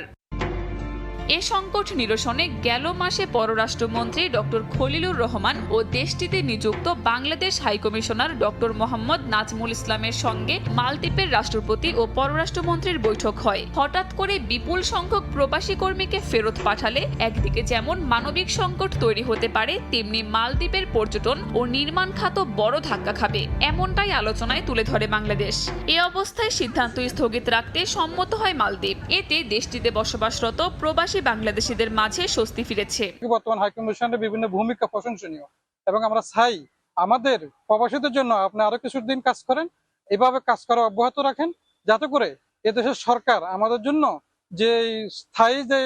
এ সংকট নিরসনে গেল মাসে পররাষ্ট্রমন্ত্রী ডক্টর খলিলুর রহমান ও দেশটিতে নিযুক্ত বাংলাদেশ হাইকমিশনার ডক্টর মোহাম্মদ নাজমুল ইসলামের সঙ্গে মালদ্বীপের রাষ্ট্রপতি ও পররাষ্ট্রমন্ত্রীর বৈঠক হয়। হঠাৎ করে বিপুল সংখ্যক প্রবাসী কর্মীকে ফেরত পাঠালে একদিকে যেমন মানবিক সংকট তৈরি হতে পারে, তেমনি মালদ্বীপের পর্যটন ও নির্মাণ খাত বড় ধাক্কা খাবে, এমনটাই আলোচনায় তুলে ধরে বাংলাদেশ। এ অবস্থায় সিদ্ধান্ত স্থগিত রাখতে সম্মত হয় মালদ্বীপ। এতে দেশটিতে বসবাসরত প্রবাসী বাংলাদেশিদের মাঝে স্বস্তি ফিরেছে। বর্তমান হাইকমিশনের বিভিন্ন ভূমিকা প্রশংসনীয় এবং আমরা চাই আমাদের প্রবাসীদের জন্য আপনি আরো কিছুদিন কাজ করেন, এভাবে কাজ করা অব্যাহত রাখেন, যাতে করে এদেশের সরকার আমাদের জন্য যে স্থায়ী যে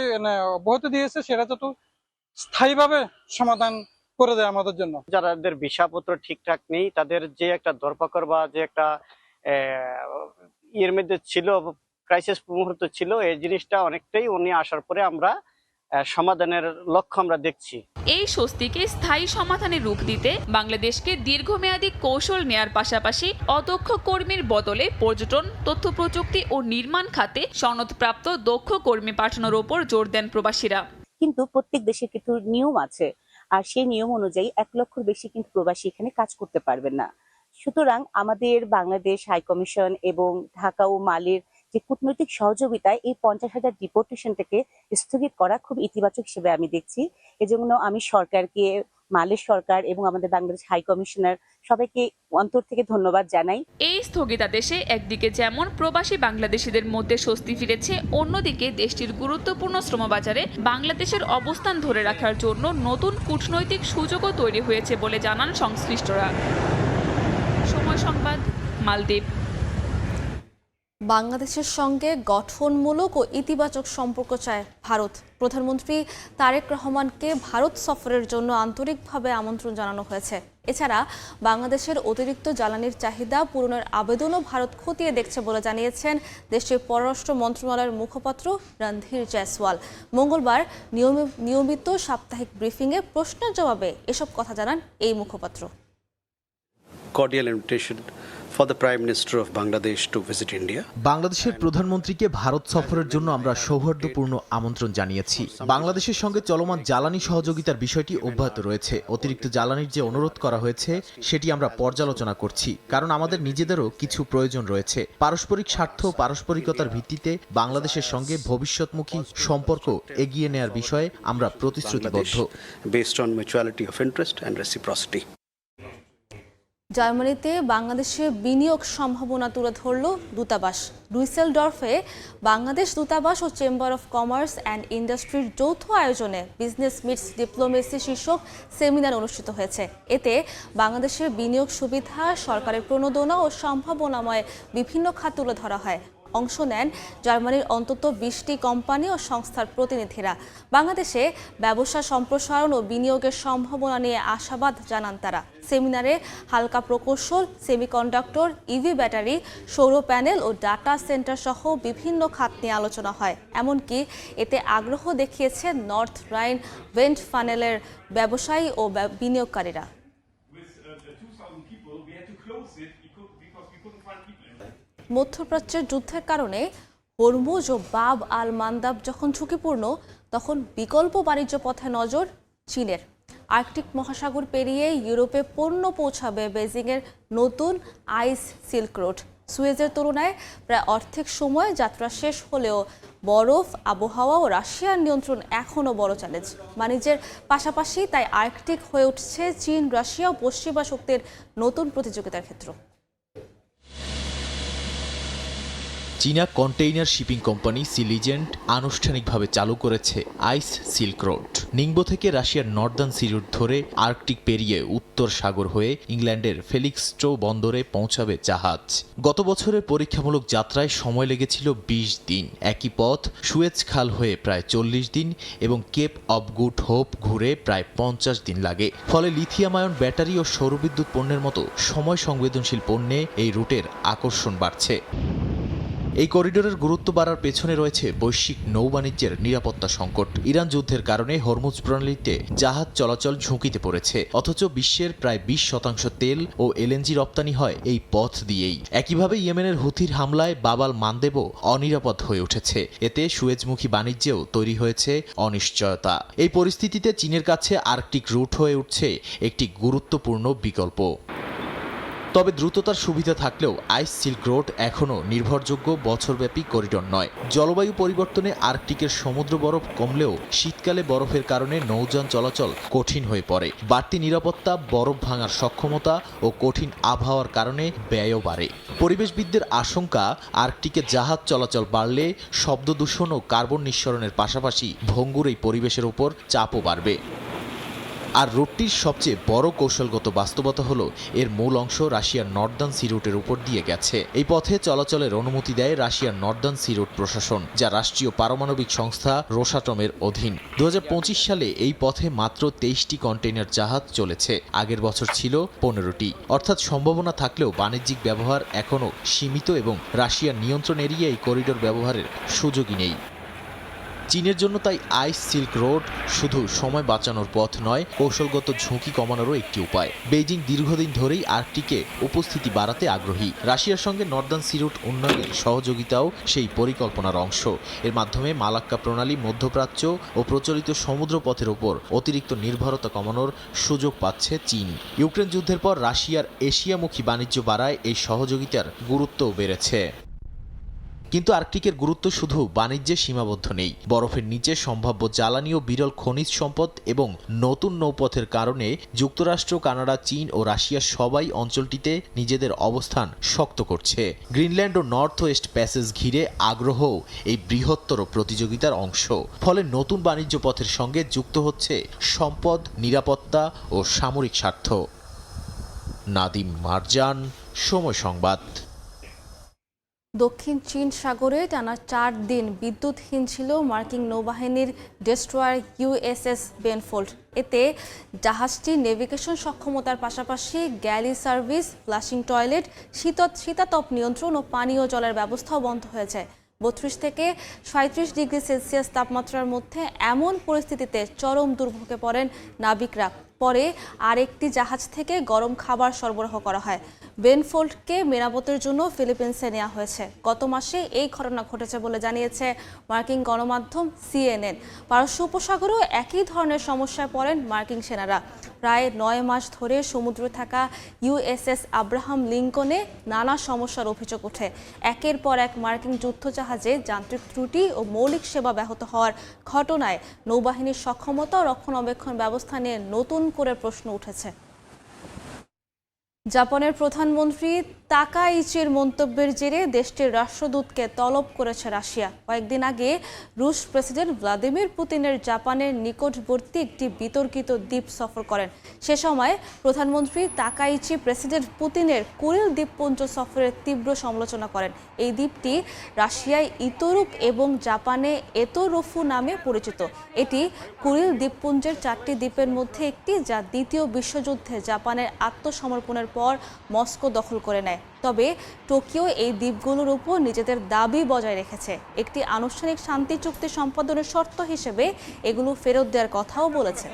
অব্যাহতি দিয়েছে সেটা যত স্থায়ীভাবে সমাধান করে দেয় আমাদের জন্য। যাদের ভিসাপত্র ঠিকঠাক নেই তাদের যে একটা ধরপাকড় বা যে একটা এর মধ্যে ছিল, ক্রাইসিস মুহূর্ত ছিল, এই জিনিসটা অনেকটাই উনি আসার পরে আমরা সমাধানের লক্ষ্য আমরা দেখছি। এই স্বস্তিকে স্থায়ী সমাধানের রূপ দিতে বাংলাদেশকে দীর্ঘমেয়াদী কৌশল নেয়ার পাশাপাশি অদক্ষ কর্মীর বদলে পর্যটন, তথ্য প্রযুক্তি ও নির্মাণ খাতে সনদপ্রাপ্ত দক্ষ কর্মী পাঠানোর ওপর জোর দেন প্রবাসীরা। কিন্তু প্রত্যেক দেশের কিছু নিয়ম আছে, আর সেই নিয়ম অনুযায়ী 1 লক্ষের বেশি কিন্তু প্রবাসী এখানে কাজ করতে পারবেন না। সুতরাং আমাদের বাংলাদেশ হাইকমিশন এবং ঢাকা ও মালের যে কূটনৈতিক সহযোগিতায় এই 50,000 ডিপোর্টেশনটাকে স্থগিত করা খুব ইতিবাচক হিসেবে আমি দেখছি। এজন্য আমি সরকারকে, মালের সরকার এবং আমাদের বাংলাদেশ হাইকমিশনার সবাইকে অন্তর থেকে ধন্যবাদ জানাই। এই স্থগিতাদেশে একদিকে যেমন প্রবাসী বাংলাদেশিদের মধ্যে স্বস্তি ফিরেছে, অন্যদিকে দেশটির গুরুত্বপূর্ণ শ্রমবাজারে বাংলাদেশের অবস্থান ধরে রাখার জন্য নতুন কূটনৈতিক সুযোগও তৈরি হয়েছে বলে জানান সংশ্লিষ্টরা। সময় সংবাদ, মালদ্বীপ। বাংলাদেশের সঙ্গে গঠনমূলক ও ইতিবাচক সম্পর্ক চায় ভারত। প্রধানমন্ত্রী তারেক রহমানকে ভারত সফরের জন্য আন্তরিকভাবে আমন্ত্রণ জানানো হয়েছে। এছাড়া বাংলাদেশের অতিরিক্ত জ্বালানির চাহিদা পূরণের আবেদনও ভারত খতিয়ে দেখছে বলে জানিয়েছেন দেশটির পররাষ্ট্র মন্ত্রণালয়ের মুখপাত্র রণধীর জয়সওয়াল। মঙ্গলবার নিয়মিত সাপ্তাহিক ব্রিফিংয়ে প্রশ্নের জবাবে এসব কথা জানান এই মুখপাত্র। Cordial invitation for the Prime Minister of Bangladesh to visit India. বাংলাদেশের প্রধানমন্ত্রীকে ভারত সফরের জন্য আমরা সৌহার্দ্যপূর্ণ আমন্ত্রণ জানিয়েছি। বাংলাদেশের সঙ্গে চলমান জ্বালানি সহযোগিতার বিষয়টি অব্যাহত রয়েছে। অতিরিক্ত জ্বালানির যে অনুরোধ করা হয়েছে সেটি আমরা পর্যালোচনা করছি, কারণ আমাদের নিজেদেরও কিছু প্রয়োজন রয়েছে। পারস্পরিক স্বার্থ, পারস্পরিকতার ভিত্তিতে বাংলাদেশের সঙ্গে ভবিষ্যৎমুখী সম্পর্ক এগিয়ে নেয়ার বিষয়ে আমরা প্রতিশ্রুতিবদ্ধ। Based on mutuality of interest and reciprocity. জার্মানিতে বাংলাদেশের বিনিয়োগ সম্ভাবনা তুলে ধরল দূতাবাস। ডুইসেলডর্ফে বাংলাদেশ দূতাবাস ও চেম্বার অফ কমার্স অ্যান্ড ইন্ডাস্ট্রির যৌথ আয়োজনে বিজনেস মিটস ডিপ্লোমেসি শীর্ষক সেমিনার অনুষ্ঠিত হয়েছে। এতে বাংলাদেশের বিনিয়োগ সুবিধা, সরকারের প্রণোদনা ও সম্ভাবনাময় বিভিন্ন খাত তুলে ধরা হয়। অংশ নেন জার্মানির অন্তত 20টি কোম্পানি ও সংস্থার প্রতিনিধিরা। বাংলাদেশে ব্যবসা সম্প্রসারণ ও বিনিয়োগের সম্ভাবনা নিয়ে আশাবাদ জানান তারা। সেমিনারে হালকা প্রকৌশল, সেমিকন্ডাক্টর, ইভি ব্যাটারি, সৌর প্যানেল ও ডাটা সেন্টার সহ বিভিন্ন খাত নিয়ে আলোচনা হয়। এমনকি এতে আগ্রহ দেখিয়েছে নর্থ রাইন ওয়েন্ড ফানেলের ব্যবসায়ী ও বিনিয়োগকারীরা। মধ্যপ্রাচ্যের যুদ্ধের কারণে হরমুজ ও বাব আল মান্দাব যখন ঝুঁকিপূর্ণ, তখন বিকল্প বাণিজ্য পথে নজর চীনের। আর্কটিক মহাসাগর পেরিয়ে ইউরোপে পণ্য পৌঁছাবে বেজিংয়ের নতুন আইস সিল্ক রোড। সুয়েজের তুলনায় প্রায় অর্ধেক সময় যাত্রা শেষ হলেও বরফ, আবহাওয়া ও রাশিয়ার নিয়ন্ত্রণ এখনও বড় চ্যালেঞ্জ। বাণিজ্যের পাশাপাশি তাই আর্কটিক হয়ে উঠছে চীন, রাশিয়া ও পশ্চিমা শক্তির নতুন প্রতিযোগিতার ক্ষেত্র। চীনা container shipping company Sea Legend আনুষ্ঠানিকভাবে চালু করেছে আইস সিল্ক রোড। নিংবো থেকে রাশিয়ার নর্দার্ন সি রুট ধরে আর্কটিক পেরিয়ে উত্তর সাগর হয়ে ইংল্যান্ডের ফেলিক্সস্টো বন্দরে পৌঁছাবে জাহাজ। গত বছরের পরীক্ষামূলক যাত্রায় সময় লেগেছিল 20 দিন। একই পথ সুয়েজ খাল হয়ে প্রায় 40 দিন এবং কেপ অব গুড হোপ ঘুরে প্রায় 50 দিন লাগে। ফলে লিথিয়াম আয়ন ব্যাটারি ও সৌরবিদ্যুৎ পণ্যের মতো সময় সংবেদনশীল পণ্যে এই রুটের আকর্ষণ বাড়ছে। এই করিডোরের গুরুত্ব বাড়ার পেছনে রয়েছে বৈশ্বিক নৌবাণিজ্যের নিরাপত্তা সংকট। ইরান যুদ্ধের কারণে হরমুজ প্রণালীতে জাহাজ চলাচল ঝুঁকিতে পড়েছে, অথচ বিশ্বের প্রায় 20% তেল ও এলএনজি রপ্তানি হয় এই পথ দিয়েই। একইভাবে ইয়েমেনের হুথির হামলায় বাবাল মানদেবও অনিরাপদ হয়ে উঠেছে। এতে সুয়েজমুখী বাণিজ্যেও তৈরি হয়েছে অনিশ্চয়তা। এই পরিস্থিতিতে চীনের কাছে আর্কটিক রুট হয়ে উঠছে একটি গুরুত্বপূর্ণ বিকল্প। তবে দ্রুততার সুবিধা থাকলেও আইস সিল্ক রোড এখনও নির্ভরযোগ্য বছরব্যাপী করিডোর নয়। জলবায়ু পরিবর্তনে আর্কটিকের সমুদ্র বরফ কমলেও শীতকালে বরফের কারণে নৌযান চলাচল কঠিন হয়ে পড়ে। বাড়তি নিরাপত্তা, বরফ ভাঙার সক্ষমতা ও কঠিন আবহাওয়ার কারণে ব্যয়ও বাড়ে। পরিবেশবিদদের আশঙ্কা, আর্কটিকে জাহাজ চলাচল বাড়লে শব্দ দূষণ ও কার্বন নিঃসরণের পাশাপাশি ভঙ্গুর এই পরিবেশের উপর চাপও বাড়বে। আর রুটটির সবচেয়ে বড় কৌশলগত বাস্তবতা হলো এর মূল অংশ রাশিয়ার নর্দার্ন সি রুটের উপর দিয়ে গেছে। এই পথে চলাচলের অনুমতি দেয় রাশিয়ার নর্দার্ন সি রুট প্রশাসন, যা রাষ্ট্রীয় পারমাণবিক সংস্থা রোসাটমের অধীন। 2025 সালে এই পথে মাত্র 23টি কন্টেইনার জাহাজ চলেছে, আগের বছর ছিল 15টি। অর্থাৎ সম্ভাবনা থাকলেও বাণিজ্যিক ব্যবহার এখনও সীমিত এবং রাশিয়ার নিয়ন্ত্রণ এরিয়ে এই করিডোর ব্যবহারের সুযোগই নেই। চীনের জন্য তাই আইস সিল্ক রোড শুধু সময় বাঁচানোর পথ নয়, কৌশলগত ঝুঁকি কমানোরও একটি উপায়। বেইজিং দীর্ঘদিন ধরেই আর্কটিকে উপস্থিতি বাড়াতে আগ্রহী। রাশিয়ার সঙ্গে নর্দার্ন সি রুট উন্নয়নের সহযোগিতাও সেই পরিকল্পনার অংশ। এর মাধ্যমে মালাক্কা প্রণালী, মধ্যপ্রাচ্য ও প্রচলিত সমুদ্রপথের ওপর অতিরিক্ত নির্ভরতা কমানোর সুযোগ পাচ্ছে চীন। ইউক্রেন যুদ্ধের পর রাশিয়ার এশিয়ামুখী বাণিজ্য বাড়ায় এই সহযোগিতার গুরুত্বও বেড়েছে। কিন্তু আর্কটিকের গুরুত্ব শুধু বাণিজ্যে সীমাবদ্ধ নেই। বরফের নিচে সম্ভাব্য জ্বালানি ও বিরল খনিজ সম্পদ এবং নতুন নৌপথের কারণে যুক্তরাষ্ট্র, কানাডা, চীন ও রাশিয়া সবাই অঞ্চলটিতে নিজেদের অবস্থান শক্ত করছে। গ্রিনল্যান্ড ও নর্থ ওয়েস্ট প্যাসেজ ঘিরে আগ্রহও এই বৃহত্তর প্রতিযোগিতার অংশ। ফলে নতুন বাণিজ্য পথের সঙ্গে যুক্ত হচ্ছে সম্পদ, নিরাপত্তা ও সামরিক স্বার্থ। নাদিম মারজান, সময় সংবাদ। দক্ষিণ চীন সাগরে টানা 4 দিন বিদ্যুৎহীন ছিল মার্কিন নৌবাহিনীর ডেস্ট্রয়ার ইউএসএস বেনফোল্ড। এতে জাহাজটির নেভিগেশন সক্ষমতার পাশাপাশি গ্যালি সার্ভিস, ফ্লাশিং টয়লেট, শীতাতপ নিয়ন্ত্রণ ও পানীয় জলের ব্যবস্থাও বন্ধ হয়ে যায়। 32 থেকে 37 ডিগ্রি সেলসিয়াস তাপমাত্রার মধ্যে এমন পরিস্থিতিতে চরম দুর্ভোগে পড়েন নাবিকরা। পরে আরেকটি জাহাজ থেকে গরম খাবার সরবরাহ করা হয়। বেনফোল্ডকে মেরামতের জন্য ফিলিপিন্সে নেওয়া হয়েছে। গত মাসে এই ঘটনা ঘটেছে বলে জানিয়েছে মার্কিন গণমাধ্যম সিএনএন। পারস্য উপসাগরেও একই ধরনের সমস্যায় পড়েন মার্কিন সেনারা। প্রায় 9 মাস ধরে সমুদ্রে থাকা ইউএসএস আব্রাহাম লিঙ্কনে নানা সমস্যার অভিযোগ ওঠে। একের পর এক মার্কিন যুদ্ধজাহাজে যান্ত্রিক ত্রুটি ও মৌলিক সেবা ব্যাহত হওয়ার ঘটনায় নৌবাহিনীর সক্ষমতা ও রক্ষণাবেক্ষণ ব্যবস্থা নিয়ে নতুন করে প্রশ্ন উঠেছে। জাপানের প্রধানমন্ত্রী তাকাইচির মন্তব্যের জেরে দেশটির রাষ্ট্রদূতকে তলব করেছে রাশিয়া। কয়েকদিন আগে রুশ প্রেসিডেন্ট ভ্লাদিমির পুতিনের জাপানের নিকটবর্তী একটি বিতর্কিত দ্বীপ সফর করেন। সে সময় প্রধানমন্ত্রী তাকাইচি প্রেসিডেন্ট পুতিনের কুরিল দ্বীপপুঞ্জ সফরের তীব্র সমালোচনা করেন। এই দ্বীপটি রাশিয়ায় ইতোরুপ এবং জাপানে এতোরোফু নামে পরিচিত। এটি কুরিল দ্বীপপুঞ্জের 4টি দ্বীপের মধ্যে একটি, যা দ্বিতীয় বিশ্বযুদ্ধে জাপানের আত্মসমর্পণের পর মস্কো দখল করে নেয়। তবে টোকিও এই দ্বীপগুলোর উপর নিজেদের দাবি বজায় রেখেছে। একটি আনুষ্ঠানিক শান্তি চুক্তি সম্পাদনের শর্ত হিসেবে এগুলো ফেরত দেওয়ার কথাও বলেছে।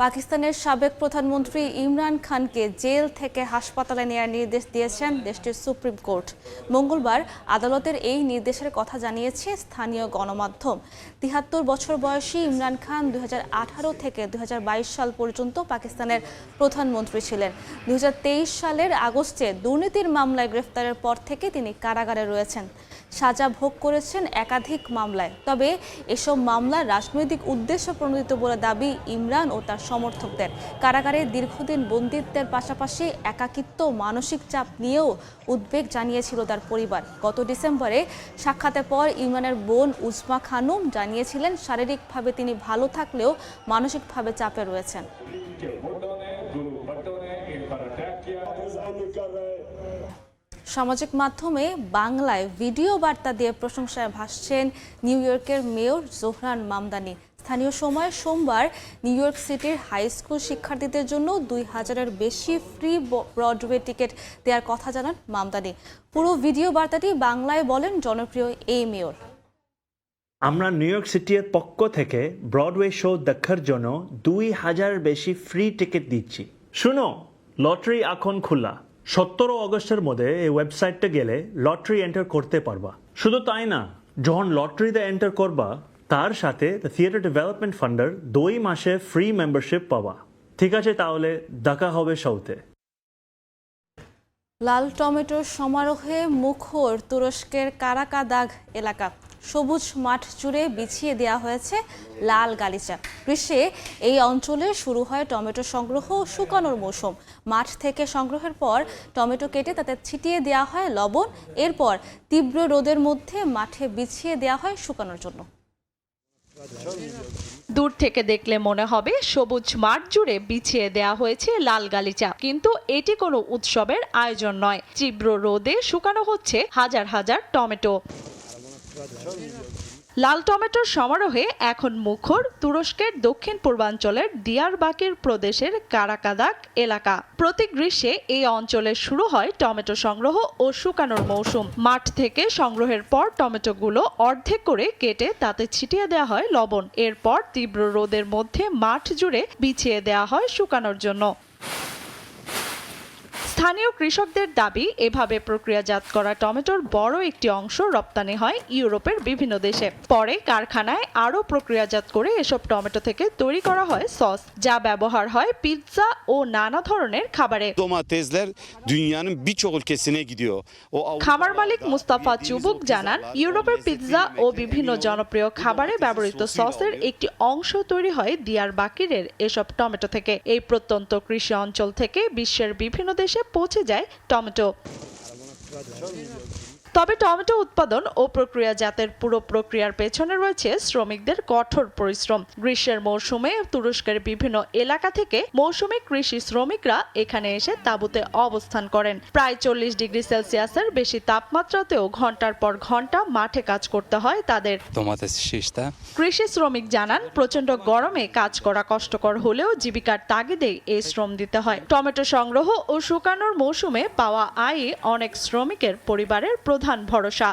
পাকিস্তানের সাবেক প্রধানমন্ত্রী ইমরান খানকে জেল থেকে হাসপাতালে নেওয়ার নির্দেশ দিয়েছেন দেশটির সুপ্রিম কোর্ট। মঙ্গলবার আদালতের এই নির্দেশের কথা জানিয়েছে স্থানীয় গণমাধ্যম। 73 বছর বয়সী ইমরান খান 2018 থেকে 2022 সাল পর্যন্ত পাকিস্তানের প্রধানমন্ত্রী ছিলেন। 2023 সালের আগস্টে দুর্নীতির মামলায় গ্রেফতারের পর থেকে তিনি কারাগারে রয়েছেন। সাজা ভোগ করেছেন একাধিক মামলায়। তবে এসব মামলা রাজনৈতিক উদ্দেশ্য প্রণোদিত বলে দাবি ইমরান ও তার সমর্থকদের। কারাগারে দীর্ঘদিন বন্দিত্বের পাশাপাশি একাকিত্ব, মানসিক চাপ নিয়েও উদ্বেগ জানিয়েছিল তার পরিবার। গত ডিসেম্বরে সাক্ষাতের পর ইমরানের বোন উজমা খানুম জানিয়েছিলেন শারীরিকভাবে তিনি ভালো থাকলেও মানসিকভাবে চাপে রয়েছেন। সামাজিক মাধ্যমে বাংলায় ভিডিও বার্তা দিয়ে প্রশংসায় ভাসছেন নিউ ইয়র্কের মেয়র জোহরান মামদানি। স্থানীয় সময় সোমবার নিউ ইয়র্ক সিটির হাই স্কুল শিক্ষার্থীদের জন্য 2000-এর বেশি ফ্রি ব্রডওয়ে টিকিট দেওয়ার কথা জানান মামদানি। পুরো ভিডিও বার্তাটি বাংলায় বলেন জনপ্রিয় এই মেয়র। আমরা নিউ ইয়র্ক সিটির পক্ষ থেকে ব্রডওয়ে শো দেখার জন্য 2000 বেশি ফ্রি টিকিট দিচ্ছি। শুনো, লটারি এখন খোলা। 17 আগস্টের মধ্যে এই ওয়েবসাইটে গেলে লটারি এন্টার করতে পারবা। শুধু তাই না, যখন লটারিতে এন্টার করবা তার সাথে থিয়েটার ডেভেলপমেন্ট ফান্ডের 2 মাসে ফ্রি মেম্বারশিপ পাবা। ঠিক আছে, তাহলে দেখা হবে শোতে। লাল টমেটোর সমারোহে মুখর তুরস্কের কারাকাদাগ এলাকা। সবুজ মাঠ জুড়ে বিছিয়ে দেওয়া হয়েছে লাল গালিচা। গ্রীষ্মে এই অঞ্চলে শুরু হয় টমেটো সংগ্রহ ও শুকানোর মৌসুম। মাঠ থেকে সংগ্রহের পর টমেটো কেটে তাতে ছিটিয়ে দেওয়া হয় লবণ। এরপর তীব্র রোদের মধ্যে মাঠে বিছিয়ে দেওয়া হয় শুকানোর জন্য। দূর থেকে দেখলে মনে হবে সবুজ মাঠ জুড়ে বিছিয়ে দেওয়া হয়েছে লাল গালিচা, কিন্তু এটি কোনো উৎসবের আয়োজন নয়। তীব্র রোদে শুকানো হচ্ছে হাজার হাজার টমেটো। লাল টমেটোর সমারোহে এখন মুখর তুরস্কের দক্ষিণ পূর্বাঞ্চলের ডিয়ারবাকির প্রদেশের কারাকাদাক এলাকা। প্রতি গ্রীষ্মে এই অঞ্চলে শুরু হয় টমেটো সংগ্রহ ও শুকানোর মৌসুম। মাঠ থেকে সংগ্রহের পর টমেটোগুলো অর্ধেক করে কেটে তাতে ছিটিয়ে দেওয়া হয় লবণ। এরপর তীব্র রোদের মধ্যে মাঠ জুড়ে বিছিয়ে দেওয়া হয় শুকানোর জন্য। স্থানীয় কৃষকদের দাবি, এভাবে প্রক্রিয়াজাত করা টমেটোর বড় একটি অংশ রপ্তানি হয় ইউরোপের বিভিন্ন দেশে। পরে কারখানায় আরও প্রক্রিয়াজাত করে এসব টমেটো থেকে তৈরি করা হয় সস, যা ব্যবহার হয় পিৎজা ও নানা ধরনের খাবারে। Domatesler dünyanın birçok ülkesine gidiyor. খামার মালিক মুস্তাফা চুবুক জানান, ইউরোপের পিৎজা ও বিভিন্ন জনপ্রিয় খাবারে ব্যবহৃত সসের একটি অংশ তৈরি হয় ডিয়ারবাকিরের এসব টমেটো থেকে। এই প্রত্যন্ত কৃষি অঞ্চল থেকে বিশ্বের বিভিন্ন দেশে পৌঁছে যায় টমেটো। তবে টমেটো উৎপাদন ও প্রক্রিয়াজাতের পুরো প্রক্রিয়ার পেছনে রয়েছে শ্রমিকদের কঠোর পরিশ্রম। গ্রীষ্মের মৌসুমে তুরস্কের বিভিন্ন এলাকা থেকে মৌসুমী কৃষি শ্রমিকরা এখানে এসে তাঁবুতে অবস্থান করেন। প্রায় 40 ডিগ্রি সেলসিয়াসের বেশি তাপমাত্রাতেও ঘন্টার পর ঘন্টা মাঠে কাজ করতে হয় তাদের। কৃষি শ্রমিক জানান, প্রচন্ড গরমে কাজ করা কষ্টকর হলেও জীবিকার তাগিদে এই শ্রম দিতে হয়। টমেটো সংগ্রহ ও শুকানোর মৌসুমে পাওয়া আয় অনেক শ্রমিকের পরিবারের প্রধান ভরসা।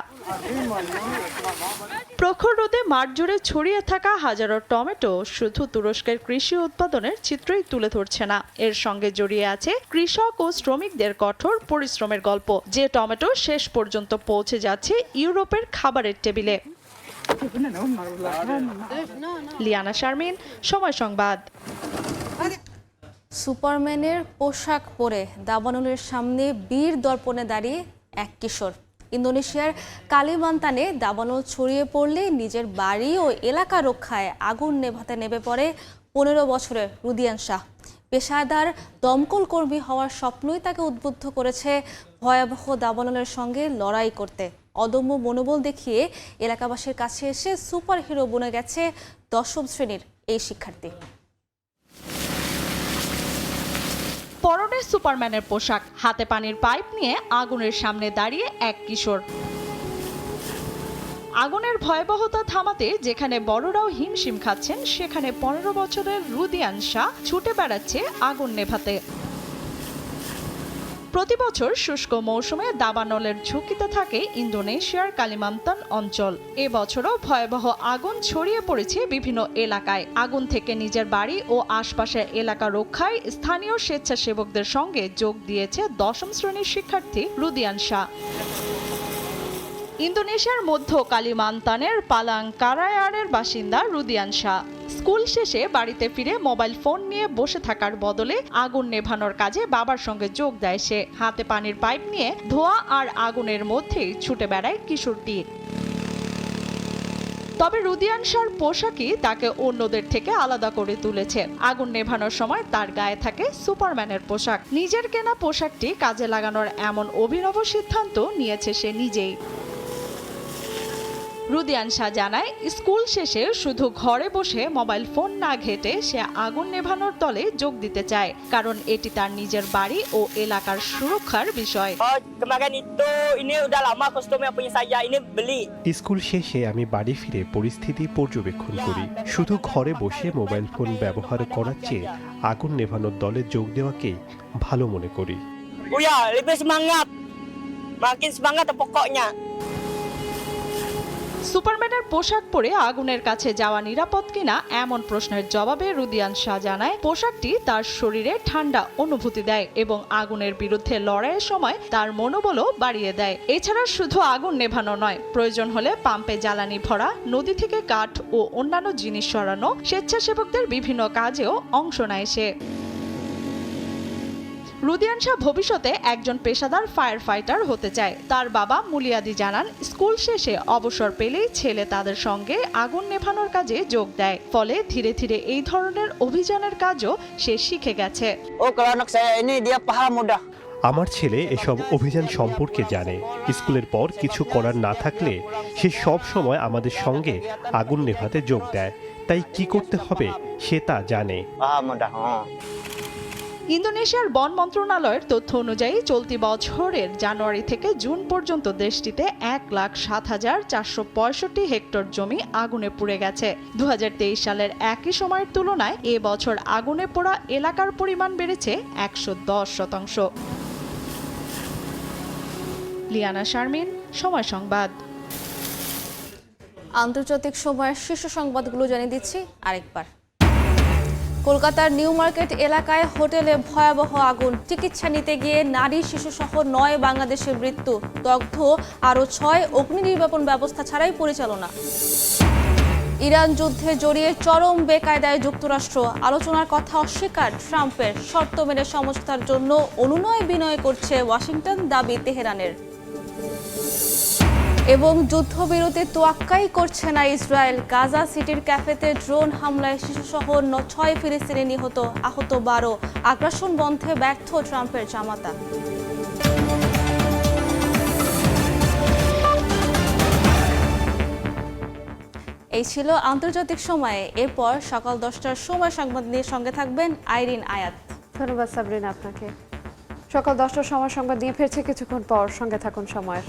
প্রখর রোদে মাঠ জুড়ে ছড়িয়ে থাকা হাজারো টমেটো শুধু তুরস্কের কৃষি উৎপাদনের চিত্রই তুলে ধরছে না, এর সঙ্গে জড়িয়ে আছে কৃষক ও শ্রমিকদের কঠোর পরিশ্রমের গল্প। যে টমেটো শেষ পর্যন্ত পৌঁছে যাচ্ছে ইউরোপের খাবারের টেবিলে। লিয়ানা শারমিন, সময় সংবাদ। সুপারম্যানের পোশাক পরে দাবানলের সামনে বীর দর্পণে দাঁড়িয়ে এক কিশোর। ইন্দোনেশিয়ার কালিমান্তানে দাবানল ছড়িয়ে পড়লে নিজের বাড়ি ও এলাকা রক্ষায় আগুন নেভাতে নেমে পড়ে 15 বছরের রুদিয়ান শাহ। পেশাদার দমকল কর্মী হওয়ার স্বপ্নই তাকে উদ্বুদ্ধ করেছে ভয়াবহ দাবানলের সঙ্গে লড়াই করতে। অদম্য মনোবল দেখিয়ে এলাকাবাসীর কাছে এসে সুপার হিরো বনে গেছে 10ম শ্রেণীর এই শিক্ষার্থী। পরনে সুপারম্যানের পোশাক, হাতে পানির পাইপ নিয়ে আগুনের সামনে দাঁড়িয়ে এক কিশোর। আগুনের ভয়াবহতা থামাতে যেখানে বড়রাও হিমশিম খাচ্ছেন, সেখানে 15 বছরের রুদিয়ান শাহ ছুটে বেড়াচ্ছে আগুন নেভাতে। প্রতি বছর শুষ্ক মৌসুমে দাবানলের ঝুঁকিতে থাকে ইন্দোনেশিয়ার কালিমান্তান অঞ্চল। এবছরও ভয়াবহ আগুন ছড়িয়ে পড়েছে বিভিন্ন এলাকায়। আগুন থেকে নিজের বাড়ি ও আশপাশের এলাকা রক্ষায় স্থানীয় স্বেচ্ছাসেবকদের সঙ্গে যোগ দিয়েছে 10ম শ্রেণীর শিক্ষার্থী রুদিয়ান শাহ। ইন্দোনেশিয়ার মধ্য কালিমান্তানের পালাংকারায়ারের বাসিন্দা রুদিয়ান শাহ। স্কুল শেষে বাড়িতে ফিরে মোবাইল ফোন নিয়ে বসে থাকার বদলে আগুন নেভানোর কাজে বাবার সঙ্গে যোগ দেয় সে। হাতে পানির পাইপ নিয়ে ধোঁয়া আর আগুনের মধ্যেই ছুটে বেড়ায় কিশোরটি। তবে রুদিয়ান শাহর পোশাকই তাকে অন্যদের থেকে আলাদা করে তুলেছে। আগুন নেভানোর সময় তার গায়ে থাকে সুপারম্যানের পোশাক। নিজের কেনা পোশাকটি কাজে লাগানোর এমন অভিনব সিদ্ধান্ত নিয়েছে সে নিজেই। রুদিয়ান শাহ জানায়, স্কুল শেষে শুধু ঘরে বসে মোবাইল ফোন না ঘেঁটে সে আগুন নেভানোর দলে যোগ দিতে চায়, কারণ এটি তার নিজের বাড়ি ও এলাকার সুরক্ষার বিষয়। স্কুল শেষে আমি বাড়ি ফিরে পরিস্থিতি পর্যবেক্ষণ করি। শুধু ঘরে বসে মোবাইল ফোন ব্যবহার করার চেয়ে আগুন নেভানোর দলে যোগ দেওয়াকেই ভালো মনে করি। সুপারম্যানের পোশাক পরে আগুনের কাছে যাওয়া নিরাপদ কিনা এমন প্রশ্নের জবাবে রুদিয়ান শাহ জানায়, পোশাকটি তার শরীরে ঠান্ডা অনুভূতি দেয় এবং আগুনের বিরুদ্ধে লড়াইয়ের সময় তার মনোবলও বাড়িয়ে দেয়। এছাড়া শুধু আগুন নেভানো নয়, প্রয়োজন হলে পাম্পে জ্বালানি ভরা, নদী থেকে কাঠ ও অন্যান্য জিনিস সরানো, স্বেচ্ছাসেবকদের বিভিন্ন কাজেও অংশ নেয় সে। রুদিয়ান শাহ ভবিষ্যতে একজন পেশাদার ফায়ার ফাইটার হতে চায়। তার বাবা মুলিয়াদি জানান, স্কুল শেষে অবসর পেলেই ছেলে তাদের সঙ্গে আগুন নেভানোর কাজে যোগ দেয়। ফলে ধীরে ধীরে এই ধরনের অভিযানের কাজও সে শিখে গেছে। আমার ছেলে এসব অভিযান সম্পর্কে জানে। স্কুলের পর কিছু করার না থাকলে সে সব সময় আমাদের সঙ্গে আগুন নেভাতে যোগ দেয়। তাই কি করতে হবে সে তা জানে। ইন্দোনেশিয়ার বন মন্ত্রণালয়ের তথ্য অনুযায়ী চলতি বছরের জানুয়ারি থেকে জুন পর্যন্ত দেশটিতে 1,07,465 হেক্টর জমি আগুনে পুড়ে গেছে। 2023 সালের একই সময়ের তুলনায় এ বছর আগুনে পোড়া এলাকার পরিমাণ বেড়েছে 110%। লিয়ানা শারমিন, সময় সংবাদ। আন্তর্জাতিক সময়ের শীর্ষ সংবাদগুলো জানিয়ে দিচ্ছি আরেকবার। কলকাতার নিউ মার্কেট এলাকায় হোটেলে ভয়াবহ আগুন, চিকিৎসা নিতে গিয়ে নারী শিশুসহ 9 বাংলাদেশের মৃত্যু, দগ্ধ আরও 6, অগ্নি নির্বাপন ব্যবস্থা ছাড়াই পরিচালনা। ইরান যুদ্ধে জড়িয়ে চরম বেকায়দায় যুক্তরাষ্ট্র, আলোচনার কথা অস্বীকার ট্রাম্পের, শর্ত মেনে সমঝোতার জন্য অনুনয় বিনয় করছে ওয়াশিংটন, দাবি তেহরানের। এবং যুদ্ধবিরতি তোয়াক্কাই করছে না ইসরায়েল, গাজা সিটির ক্যাফেতে ড্রোন হামলায় শিশুসহ 6 ফিলিস্তিনি নিহত, আহত 12, আগ্রাসন বন্ধে ব্যর্থ ট্রাম্পের জামাতা। এই ছিল আন্তর্জাতিক সময়ে। এরপর সকাল 10টার সময় সংবাদ নিয়ে সঙ্গে থাকবেন আইরিন আয়াত। ধন্যবাদ সাবরিনা আপনাকে। সকাল 10টার সময় সংবাদ নিয়ে ফিরছে কিছুক্ষণ পর, সঙ্গে থাকুন সময়ের।